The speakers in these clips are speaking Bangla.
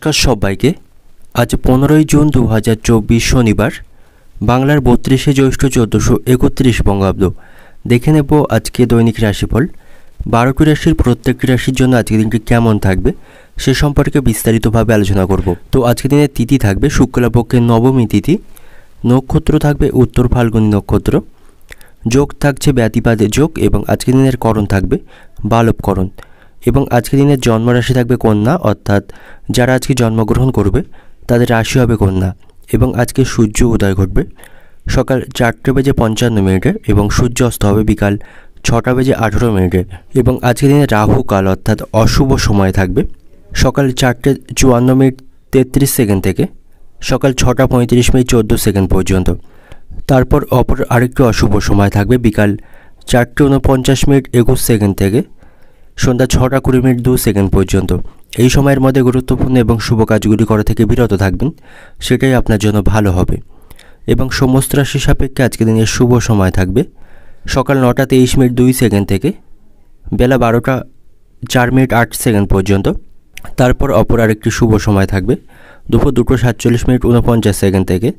নমস্কার সবাইকে। আজ 15ই জুন 2024 শনিবার, বাংলার 32শে জ্যৈষ্ঠ 1431 বঙ্গাব্দ। দেখে নেব আজকে দৈনিক রাশিফল। 12টি রাশির প্রত্যেকটি রাশির জন্য আজকের দিনটি কেমন থাকবে সে সম্পর্কে বিস্তারিতভাবে আলোচনা করব। তো আজকের দিনের তিথি থাকবে শুক্লাপক্ষের নবমী তিথি, নক্ষত্র থাকবে উত্তর ফাল্গুনী নক্ষত্র, যোগ থাকছে ব্যতিপাতের যোগ এবং আজকের দিনের করণ থাকবে বালবকরণ। এবং আজকের দিনের জন্মরাশি থাকবে কন্যা, অর্থাৎ যারা আজকে জন্মগ্রহণ করবে তাদের রাশি হবে কন্যা। এবং আজকে সূর্য উদয় ঘটবে সকাল 4:55 এবং সূর্য অস্ত হবে বিকাল 6:18। এবং আজকের দিনে রাহু কাল অর্থাৎ অশুভ সময় থাকবে সকাল 4:54 থেকে সকাল 6:35 পর্যন্ত। তারপর অপর আরেকটি অশুভ সময় থাকবে বিকাল 4:49 থেকে সন্ধ্যা 6:20 পর্যন্ত। এই সময়ের মধ্যে গুরুত্বপূর্ণ এবং শুভ কাজগুলি করা থেকে বিরত থাকবেন, সেটাই আপনার জন্য ভালো হবে। এবং সমস্ত রাশি সাপেক্ষে আজকের দিনের শুভ সময় থাকবে সকাল 9:23 থেকে বেলা 12:04 পর্যন্ত। তারপর অপর আরেকটি শুভ সময় থাকবে দুপুর 2:47 থেকে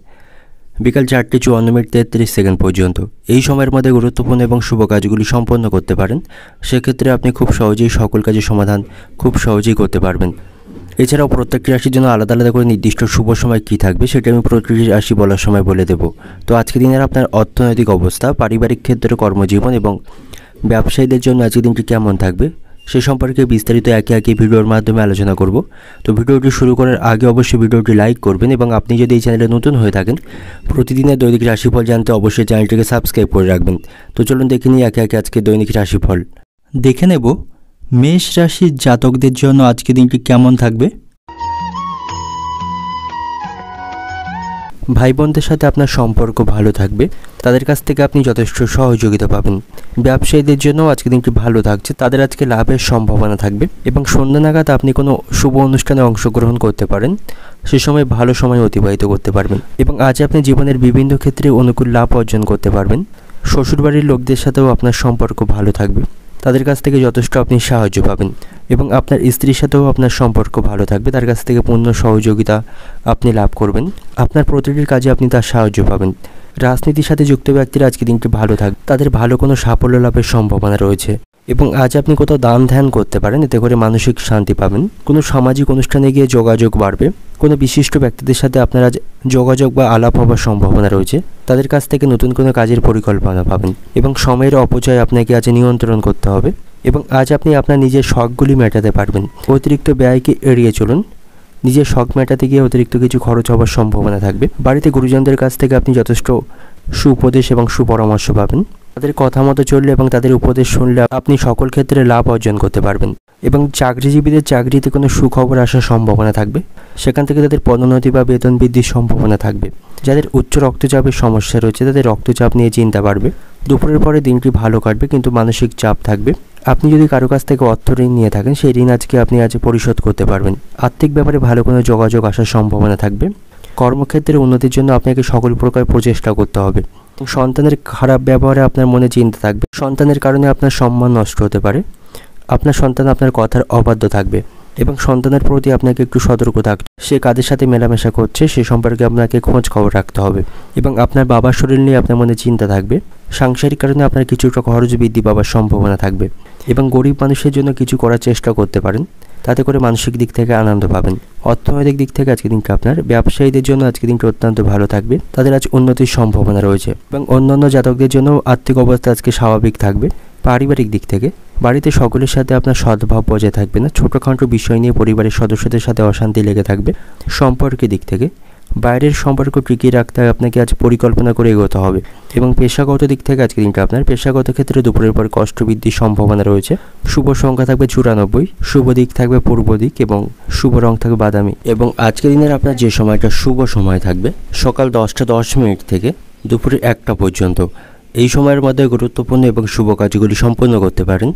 বিকাল 4:54 পর্যন্ত। এই সময়ের মধ্যে গুরুত্বপূর্ণ এবং শুভ কাজগুলি সম্পন্ন করতে পারেন, সেক্ষেত্রে আপনি খুব সহজেই সকল কাজের সমাধান খুব সহজেই করতে পারবেন। এছাড়াও প্রত্যেকটি রাশির জন্য আলাদা আলাদা করে নির্দিষ্ট শুভ সময় কী থাকবে সেটা আমি প্রতিটি রাশি বলার সময় বলে দেব। তো আজকের দিনের আপনার অর্থনৈতিক অবস্থা, পারিবারিক ক্ষেত্রে, কর্মজীবন এবং ব্যবসায়ীদের জন্য আজকের দিনটি কেমন থাকবে সে সম্পর্কে বিস্তারিত একে একে ভিডিওর মাধ্যমে আলোচনা করব। তো ভিডিওটি শুরু করার আগে অবশ্যই ভিডিওটি লাইক করবেন এবং আপনি যদি এই চ্যানেলে নতুন হয়ে থাকেন প্রতিদিনের দৈনিক রাশিফল জানতে অবশ্যই চ্যানেলটিকে সাবস্ক্রাইব করে রাখবেন। তো চলুন দেখে নিই একে একে আজকে দৈনিক রাশিফল। দেখে নেব মেষ রাশির জাতকদের জন্য আজকে দিনটি কেমন থাকবে। ভাই বোনদের সাথে আপনার সম্পর্ক ভালো থাকবে, তাদের কাছ থেকে আপনি যথেষ্ট সহযোগিতা পাবেন। ব্যবসায়ীদের জন্য আজকে দিনটি ভালো থাকছে, তাদের আজকে লাভের সম্ভাবনা থাকবে। এবং সন্ধ্যা নাগাদ আপনি কোনো শুভ অনুষ্ঠানে অংশগ্রহণ করতে পারেন, সে সময় ভালো সময় অতিবাহিত করতে পারবেন। এবং আজ আপনি জীবনের বিভিন্ন ক্ষেত্রে অনুকূল লাভ অর্জন করতে পারবেন। শ্বশুরবাড়ির লোকদের সাথেও আপনার সম্পর্ক ভালো থাকবে, তাদের কাছ থেকে যথেষ্ট আপনি সাহায্য পাবেন। এবং আপনার স্ত্রীর সাথেও আপনার সম্পর্ক ভালো থাকবে, তার কাছ থেকে পূর্ণ সহযোগিতা আপনি লাভ করবেন। আপনার প্রতিটি কাজে আপনি তার সাহায্য পাবেন। রাজনীতির সাথে যুক্ত ব্যক্তিরা আজকে দিনটি ভালো থাকবে, তাদের ভালো কোনো সাফল্য লাভের সম্ভাবনা রয়েছে। এবং আজ আপনি কোথাও দান ধ্যান করতে পারেন, এতে করে মানসিক শান্তি পাবেন। কোনো সামাজিক অনুষ্ঠানে গিয়ে যোগাযোগ বাড়বে, কোনো বিশিষ্ট ব্যক্তিদের সাথে আপনার আজ যোগাযোগ বা আলাপ হওয়ার সম্ভাবনা রয়েছে, তাদের কাছ থেকে নতুন কোনো কাজের পরিকল্পনা পাবেন। এবং সময়ের অপচয় আপনাকে আজ নিয়ন্ত্রণ করতে হবে। এবং আজ আপনি আপনার নিজের শখগুলি মেটাতে পারবেন। অতিরিক্ত ব্যয়কে এড়িয়ে চলুন, নিজের শখ মেটাতে গিয়ে অতিরিক্ত কিছু খরচ হওয়ার সম্ভাবনা থাকবে। বাড়িতে গুরুজনদের কাছ থেকে আপনি যথেষ্ট সুউপদেশ এবং সুপরামর্শ পাবেন। তাদের কথা মতো চললে এবং তাদের উপদেশ শুনলে আপনি সকল ক্ষেত্রে লাভ অর্জন করতে পারবেন। এবং চাকরিজীবীদের চাকরিতে কোনো সুখবর আসার সম্ভাবনা থাকবে, সেখান থেকে তাদের পদোন্নতি বা বেতন বৃদ্ধির সম্ভাবনা থাকবে। যাদের উচ্চ রক্তচাপের সমস্যা রয়েছে তাদের রক্তচাপ নিয়ে চিন্তা বাড়বে। দুপুরের পরে দিনটি ভালো কাটবে, কিন্তু মানসিক চাপ থাকবে। আপনি যদি কারো কাছ থেকে অর্থ ঋণ নিয়ে থাকেন সেই ঋণ আপনি আজ পরিশোধ করতে পারবেন। আর্থিক ব্যাপারে ভালো কোনো যোগাযোগ আসার সম্ভাবনা থাকবে। কর্মক্ষেত্রে উন্নতির জন্য আপনাকে সকল প্রকার প্রচেষ্টা করতে হবে। সন্তানের খারাপ ব্যবহারে আপনার মনে চিন্তা থাকবে, সন্তানের কারণে আপনার সম্মান নষ্ট হতে পারে। আপনার সন্তান আপনার কথার অবাধ্য থাকবে এবং সন্তানের প্রতি আপনাকে একটু সতর্ক থাকতে, সে কাদের সাথে মেলামেশা করছে সে সম্পর্কে আপনাকে খোঁজ খবর রাখতে হবে। এবং আপনার বাবার শরীর নিয়ে আপনার মনে চিন্তা থাকবে। সাংসারিক কারণে আপনার কিছুটা খরচ বৃদ্ধি পাওয়ার সম্ভাবনা থাকবে। এবং গরিব মানুষের জন্য কিছু করার চেষ্টা করতে পারেন, তাতে করে মানসিক দিক থেকে আনন্দ পাবেন। অর্থনৈতিক দিক থেকে আজকে দিনটা আপনার ব্যবসায়ীদের জন্য আজকে দিনটা অত্যন্ত ভালো থাকবে, তাদের আজ উন্নতির সম্ভাবনা রয়েছে। এবং অন্যান্য জাতকদের জন্য আর্থিক অবস্থা আজকে স্বাভাবিক থাকবে। পারিবারিক দিক থেকে বাড়িতে সকলের সাথে আপনার সদ্ভাব বজায় থাকবে না, ছোটোখাটো বিষয় নিয়ে পরিবারের সদস্যদের সাথে অশান্তি লেগে থাকবে। সম্পর্কের দিক থেকে বাইরের সম্পর্ক টিকিয়ে রাখতে আপনাকে আজ পরিকল্পনা করে এগোতে হবে। এবং পেশাগত দিক থেকে আজকে দিনটা আপনার পেশাগত ক্ষেত্রে দুপুরের পর কষ্ট বৃদ্ধির সম্ভাবনা রয়েছে। শুভ সংখ্যা থাকবে 94, শুভ দিক থাকবে পূর্ব দিক এবং শুভ রং থাকবে বাদামি। এবং আজকের দিনের আপনার যে সময়টা শুভ সময় থাকবে সকাল 10:10 থেকে দুপুরে 1টা পর্যন্ত। এই সময়ের মধ্যে গুরুত্বপূর্ণ এবং শুভ কাজগুলি সম্পন্ন করতে পারেন,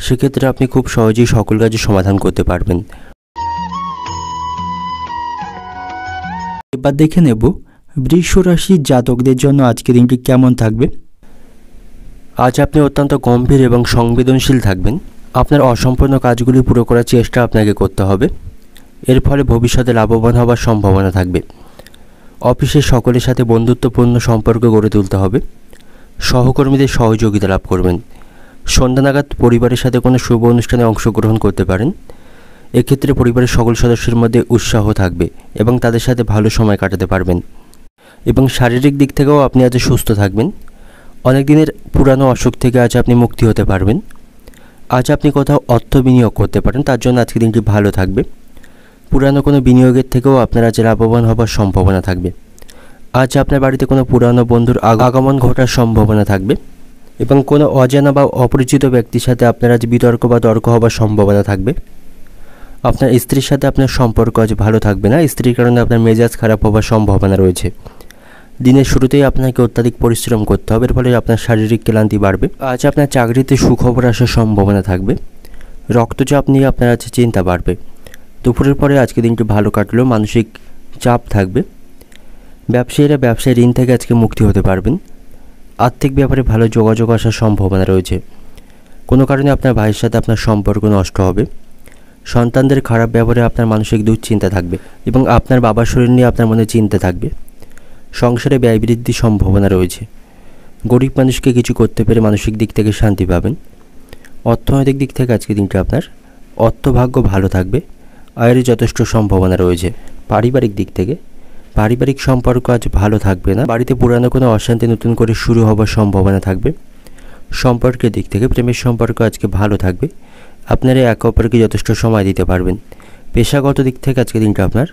সেক্ষেত্রে আপনি খুব সহজেই সকল কাজের সমাধান করতে পারবেন। এবার দেখে নেব বৃষ রাশির জাতকদের জন্য আজকের দিনটি কেমন থাকবে। আজ আপনি অত্যন্ত গম্ভীর এবং সংবেদনশীল থাকবেন। আপনার অসম্পূর্ণ কাজগুলি পুরো করার চেষ্টা আপনাকে করতে হবে। এর ফলে ভবিষ্যতে লাভবান হওয়ার সম্ভাবনা থাকবে। অফিসের সকলের সাথে বন্ধুত্বপূর্ণ সম্পর্ক গড়ে তুলতে হবে। সহকর্মীদের সহযোগিতা লাভ করবেন। সন্ধ্যা নাগাদ পরিবারের সাথে কোনো শুভ অনুষ্ঠানে অংশগ্রহণ করতে পারেন। এক্ষেত্রে পরিবারের সকল সদস্যের মধ্যে উৎসাহ থাকবে এবং তাদের সাথে ভালো সময় কাটাতে পারবেন। এবং শারীরিক দিক থেকেও আপনি আজ সুস্থ থাকবেন। অনেক দিনের পুরানো অসুখ থেকে আজ আপনি মুক্তি হতে পারবেন। আজ আপনি কোথাও অর্থ বিনিয়োগ করতে পারেন, তার জন্য আজকের দিনটি ভালো থাকবে। পুরানো কোনো বিনিয়োগের থেকেও আপনার আজ লাভবান হবার সম্ভাবনা থাকবে। আজ আপনার বাড়িতে কোনো পুরানো বন্ধুর আগমন ঘটার সম্ভাবনা থাকবে এবং কোনো অজানা বা অপরিচিত ব্যক্তির সাথে আপনার আজ বিতর্ক বা তর্ক হবার সম্ভাবনা থাকবে। আপনার স্ত্রীর সাথে আপনার সম্পর্ক আজ ভালো থাকবে না, স্ত্রীর কারণে আপনার মেজাজ খারাপ হবার সম্ভাবনা রয়েছে। দিনের শুরুতেই আপনাকে অত্যাধিক পরিশ্রম করতে হবে, এর ফলে আপনার শারীরিক ক্লান্তি বাড়বে। আজ আপনার চাকরিতে সুখবর আসার সম্ভাবনা থাকবে। রক্তচাপ নিয়ে আপনার আজ চিন্তা বাড়বে। দুপুরের পরে আজকে দিনটি ভালো কাটলেও মানসিক চাপ থাকবে। ব্যবসায়ীরা ব্যবসায় ঋণ থেকে আজকে মুক্তি হতে পারবেন। আর্থিক ব্যাপারে ভালো যোগাযোগ আসার সম্ভাবনা রয়েছে। কোনো কারণে আপনার ভাইয়ের সাথে আপনার সম্পর্ক নষ্ট হবে। সন্তানদের খারাপ ব্যবহারে আপনার মানসিক দুশ্চিন্তা থাকবে এবং আপনার বাবার শরীর নিয়ে আপনার মনে চিন্তা থাকবে। সংসারে ব্যয় বৃদ্ধির সম্ভাবনা রয়েছে। গরিব মানুষকে কিছু করতে পেরে মানসিক দিক থেকে শান্তি পাবেন। অর্থনৈতিক দিক থেকে আজকে দিনটি আপনার অর্থভাগ্য ভালো থাকবে। আয়ের যথেষ্ট সম্ভাবনা রয়েছে। পারিবারিক দিক থেকে পারিবারিক সম্পর্ক আজ ভালো থাকবে না। বাড়িতে পুরানো কোনো অশান্তি নতুন করে শুরু হবার সম্ভাবনা থাকবে। সম্পর্কের দিক থেকে প্রেমের সম্পর্ক আজকে ভালো থাকবে। আপনারা একে অপরকে যথেষ্ট সময় দিতে পারবেন। পেশাগত দিক থেকে আজকে দিনটা আপনার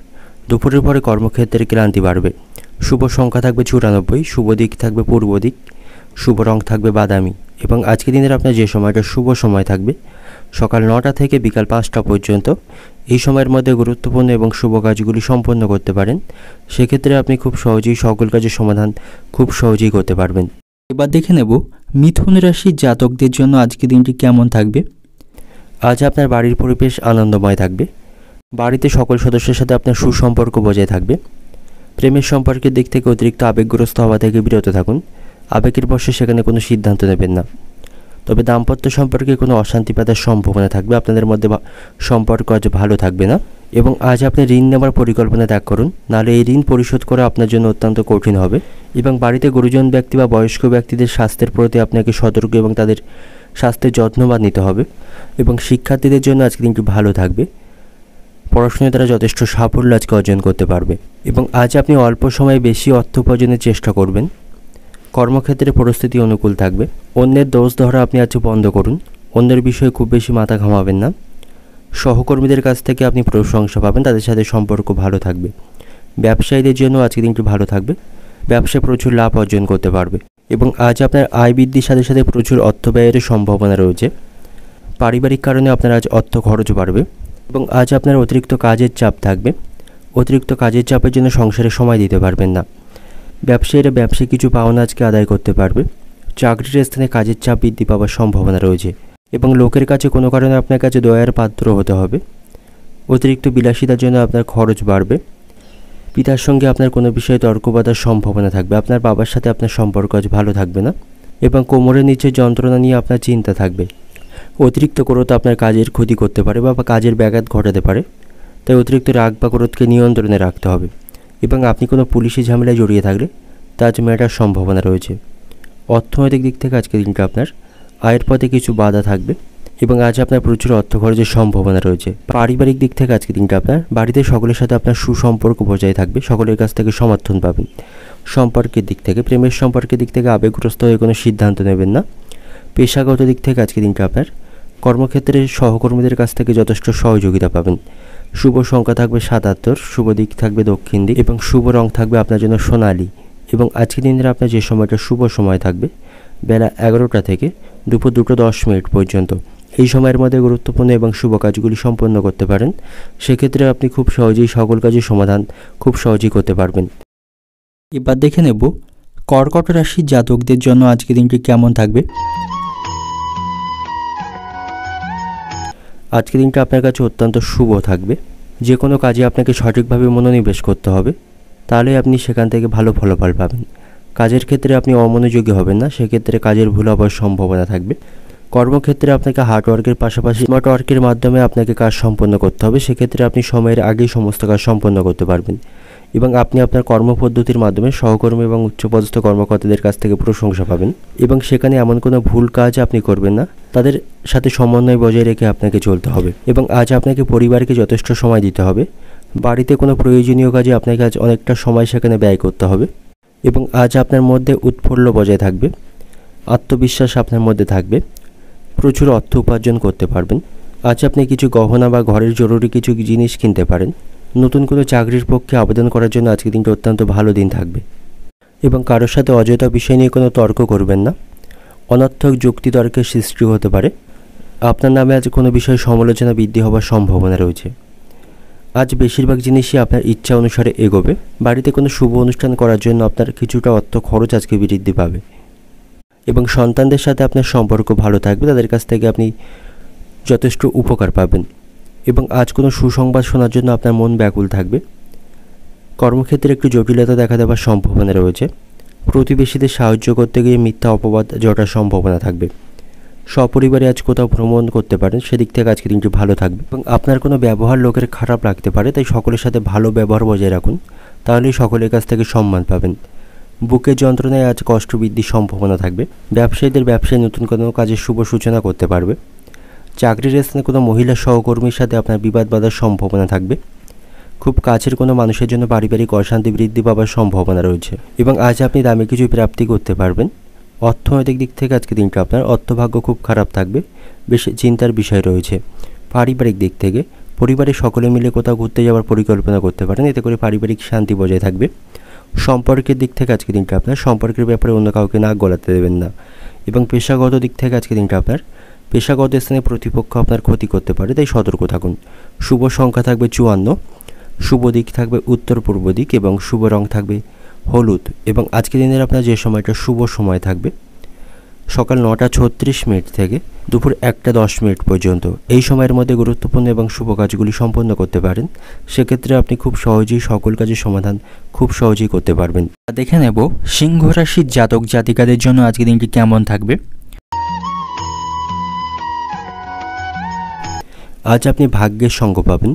দুপুরের পরে কর্মক্ষেত্রে ক্লান্তি বাড়বে। শুভ সংখ্যা থাকবে 94, শুভ দিক থাকবে পূর্ব দিক, শুভ রং থাকবে বাদামি। এবং আজকে দিনের আপনার যে সময়টা শুভ সময় থাকবে সকাল 9টা থেকে বিকাল 5টা পর্যন্ত। এই সময়ের মধ্যে গুরুত্বপূর্ণ এবং শুভ কাজগুলি সম্পন্ন করতে পারেন। সেক্ষেত্রে আপনি খুব সহজেই সকল কাজের সমাধান খুব সহজেই করতে পারবেন। এবার দেখে নেব মিথুন রাশির জাতকদের জন্য আজকে দিনটি কেমন থাকবে। আজ আপনার বাড়ির পরিবেশ আনন্দময় থাকবে। বাড়িতে সকল সদস্যের সাথে আপনার সুসম্পর্ক বজায় থাকবে। প্রেমের সম্পর্কের দিক থেকে অতিরিক্ত আবেগগ্রস্ত হওয়া থেকে বিরত থাকুন। আবেগের বশে সেখানে কোনো সিদ্ধান্ত নেবেন না। তবে দাম্পত্য সম্পর্কে কোনো অশান্তি পাতার সম্ভাবনা থাকবে। আপনাদের মধ্যে সম্পর্ক আজ ভালো থাকবে না। এবং আজ আপনি ঋণ নেওয়ার পরিকল্পনা ত্যাগ করুন, নাহলে এই ঋণ পরিশোধ করা আপনার জন্য অত্যন্ত কঠিন হবে। এবং বাড়িতে গুরুজন ব্যক্তি বা বয়স্ক ব্যক্তিদের স্বাস্থ্যের প্রতি আপনাকে সতর্ক এবং তাদের স্বাস্থ্যের যত্নবান নিতে হবে। এবং শিক্ষার্থীদের জন্য আজকে দিনটি ভালো থাকবে। পড়াশোনায় তারা যথেষ্ট সাফল্য আজকে অর্জন করতে পারবে। এবং আজ আপনি অল্প সময়ে বেশি অর্থ উপার্জনের চেষ্টা করবেন। কর্মক্ষেত্রে পরিস্থিতি অনুকূল থাকবে। অন্যের দোষ ধরা আপনি আজ বন্ধ করুন। অন্যের বিষয়ে খুব বেশি মাথা ঘামাবেন না। সহকর্মীদের কাছ থেকে আপনি প্রশংসা পাবেন, তাদের সাথে সম্পর্ক ভালো থাকবে। ব্যবসায়ীদের জন্য আজকে দিনটি ভালো থাকবে। ব্যবসায় প্রচুর লাভ অর্জন করতে পারবে। এবং আজ আপনার আয় বৃদ্ধির সাথে সাথে প্রচুর অর্থ ব্যয়ের সম্ভাবনা রয়েছে। পারিবারিক কারণে আপনার আজ অর্থ খরচ বাড়বে। এবং আজ আপনার অতিরিক্ত কাজের চাপ থাকবে। অতিরিক্ত কাজের চাপের জন্য সংসারে সময় দিতে পারবেন না। ব্যবসায়ীরা ব্যবসায় কিছু পাওনা আজকে আদায় করতে পারবে। চাকরির স্থানে কাজের চাপ বৃদ্ধি পাওয়ার সম্ভাবনা রয়েছে। এবং লোকের কাছে কোনো কারণে আপনার কাছে দয়ার পাত্র হতে হবে। অতিরিক্ত বিলাসিতার জন্য আপনার খরচ বাড়বে। পিতার সঙ্গে আপনার কোনো বিষয়ে তর্ক বাঁধার সম্ভাবনা থাকবে। আপনার বাবার সাথে আপনার সম্পর্ক আজ ভালো থাকবে না। এবং কোমরের নিচে যন্ত্রণা নিয়ে আপনার চিন্তা থাকবে। অতিরিক্ত ক্রোধ আপনার কাজের ক্ষতি করতে পারে বা কাজের ব্যাঘাত ঘটাতে পারে। তাই অতিরিক্ত রাগ বা ক্রোধকে নিয়ন্ত্রণে রাখতে হবে। এবং আপনি কোনো পুলিশি ঝামেলায় জড়িয়ে থাকলে তা আজ মেটার সম্ভাবনা রয়েছে। অর্থনৈতিক দিক থেকে আজকের দিনটা আপনার আয়ের পথে কিছু বাধা থাকবে। এবং আজ আপনার প্রচুর অর্থ খরচের সম্ভাবনা রয়েছে। পারিবারিক দিক থেকে আজকের দিনটা আপনার বাড়িতে সকলের সাথে আপনার সুসম্পর্ক বজায় থাকবে। সকলের কাছ থেকে সমর্থন পাবেন। সম্পর্কের দিক থেকে প্রেমের সম্পর্কের দিক থেকে আবেগগ্রস্ত হয়ে কোনো সিদ্ধান্ত নেবেন না। পেশাগত দিক থেকে আজকের দিনটা আপনার কর্মক্ষেত্রে সহকর্মীদের কাছ থেকে যথেষ্ট সহযোগিতা পাবেন। শুভ সংখ্যা থাকবে 77, শুভ দিক থাকবে দক্ষিণ দিক এবং শুভ রং থাকবে আপনার জন্য সোনালি। এবং আজকের দিনের আপনার যে সময়টা শুভ সময় থাকবে বেলা 11টা থেকে দুপুর 2:10 পর্যন্ত। এই সময়ের মধ্যে গুরুত্বপূর্ণ এবং শুভ কাজগুলি সম্পন্ন করতে পারেন। সেক্ষেত্রে আপনি খুব সহজেই সকল কাজের সমাধান খুব সহজেই করতে পারবেন। এবার দেখে নেব কর্কট রাশির জাতকদের জন্য আজকে দিনটি কেমন থাকবে। আজকের দিনটা আপনার কাছে অত্যন্ত শুভ থাকবে। যে কোনো কাজে আপনাকে সঠিকভাবে মনোনিবেশ করতে হবে, তাহলে আপনি সেখান থেকে ভালো ফলাফল পাবেন। কাজের ক্ষেত্রে আপনি অমনোযোগী হবেন না, সেক্ষেত্রে কাজের ভুল হওয়ার সম্ভাবনা থাকবে। কর্মক্ষেত্রে আপনাকে হার্ড ওয়ার্কের পাশাপাশি স্মার্ট ওয়ার্কের মাধ্যমে আপনাকে কাজ সম্পন্ন করতে হবে। সেক্ষেত্রে আপনি সময়ের আগেই সমস্ত কাজ সম্পন্ন করতে পারবেন এবং আপনি আপনার কর্মপদ্ধতির মাধ্যমে সহকর্মী এবং উচ্চপদস্থ কর্মকর্তাদের কাছ থেকে প্রশংসা পাবেন এবং সেখানে এমন কোনো ভুল কাজ আপনি করবেন না। তাদের সাথে সমন্বয় বজায় রেখে আপনাকে চলতে হবে এবং আজ আপনাকে পরিবারকে যথেষ্ট সময় দিতে হবে। বাড়িতে কোনো প্রয়োজনীয় কাজে আপনাকে আজ অনেকটা সময় সেখানে ব্যয় করতে হবে এবং আজ আপনার মধ্যে উৎফুল্ল বজায় থাকবে, আত্মবিশ্বাস আপনার মধ্যে থাকবে, প্রচুর অর্থ উপার্জন করতে পারবেন। আজ আপনি কিছু গহনা বা ঘরের জরুরি কিছু জিনিস কিনতে পারেন। নতুন কোনো চাকরির পক্ষে আবেদন করার জন্য আজকের দিনটা অত্যন্ত ভালো দিন থাকবে এবং কারোর সাথে অযথা বিষয় নিয়ে কোনো তর্ক করবেন না। অনর্থক যুক্তিতর্কের সৃষ্টি হতে পারে। আপনার নামে আজ কোনো বিষয়ে সমালোচনা বৃদ্ধি হওয়ার সম্ভাবনা রয়েছে। আজ বেশিরভাগ জিনিসই আপনার ইচ্ছা অনুসারে এগোবে। বাড়িতে কোনো শুভ অনুষ্ঠান করার জন্য আপনার কিছুটা অর্থ খরচ আজকে বৃদ্ধি পাবে এবং সন্তানদের সাথে আপনার সম্পর্ক ভালো থাকবে। তাদের কাছ থেকে আপনি যথেষ্ট উপকার পাবেন এবং আজ কোনো সুসংবাদ শোনার জন্য আপনার মন ব্যাকুল থাকবে। কর্মক্ষেত্রে একটু জটিলতা দেখা দেওয়ার সম্ভাবনা রয়েছে। প্রতিবেশীদের সাহায্য করতে গিয়ে মিথ্যা অপবাদ জটার সম্ভাবনা থাকবে। সপরিবারে আজ কোথাও ভ্রমণ করতে পারেন, সেদিক থেকে আজকে দিনটি ভালো থাকবে এবং আপনার কোনো ব্যবহার লোকের খারাপ লাগতে পারে, তাই সকলের সাথে ভালো ব্যবহার বজায় রাখুন, তাহলেই সকলের কাছ থেকে সম্মান পাবেন। বুকের যন্ত্রণায় আজ কষ্ট বৃদ্ধির সম্ভাবনা থাকবে। ব্যবসায়ীদের ব্যবসায় নতুন কোনো কাজের শুভ সূচনা করতে পারবে। চাকরির স্থানে কোনো মহিলা সহকর্মীর সাথে আপনার বিবাদ বাঁধার সম্ভাবনা থাকবে। খুব কাছের কোনো মানুষের জন্য পারিবারিক অশান্তি বৃদ্ধি পাওয়ার সম্ভাবনা রয়েছে এবং আজ আপনি দামি কিছু প্রাপ্তি করতে পারবেন। অর্থনৈতিক দিক থেকে আজকে দিনটা আপনার অর্থভাগ্য খুব খারাপ থাকবে, বেশ চিন্তার বিষয় রয়েছে। পারিবারিক দিক থেকে পরিবারের সকলে মিলে কোথাও ঘুরতে যাওয়ার পরিকল্পনা করতে পারেন, এতে করে পারিবারিক শান্তি বজায় থাকবে। সম্পর্কের দিক থেকে আজকে দিনটা আপনার সম্পর্কের ব্যাপারে অন্য কাউকে নাক গলাতে দেবেন না এবং পেশাগত দিক থেকে আজকে দিনটা আপনার পেশাগত স্থানে প্রতিপক্ষ আপনার ক্ষতি করতে পারে, তাই সতর্ক থাকুন। শুভ সংখ্যা থাকবে 54, শুভ দিক থাকবে উত্তর পূর্ব দিক এবং শুভ রং থাকবে হলুদ এবং আজকের দিনের আপনার যে সময়টা শুভ সময় থাকবে সকাল 9:36 থেকে দুপুর 1:10 পর্যন্ত। এই সময়ের মধ্যে গুরুত্বপূর্ণ এবং শুভ কাজগুলি সম্পন্ন করতে পারেন। সেক্ষেত্রে আপনি খুব সহজেই সকল কাজের সমাধান খুব সহজেই করতে পারবেন। দেখে নেব সিংহ রাশির জাতক জাতিকাদের জন্য আজকের দিনটি কেমন থাকবে। আজ আপনি ভাগ্যের সঙ্গ পাবেন।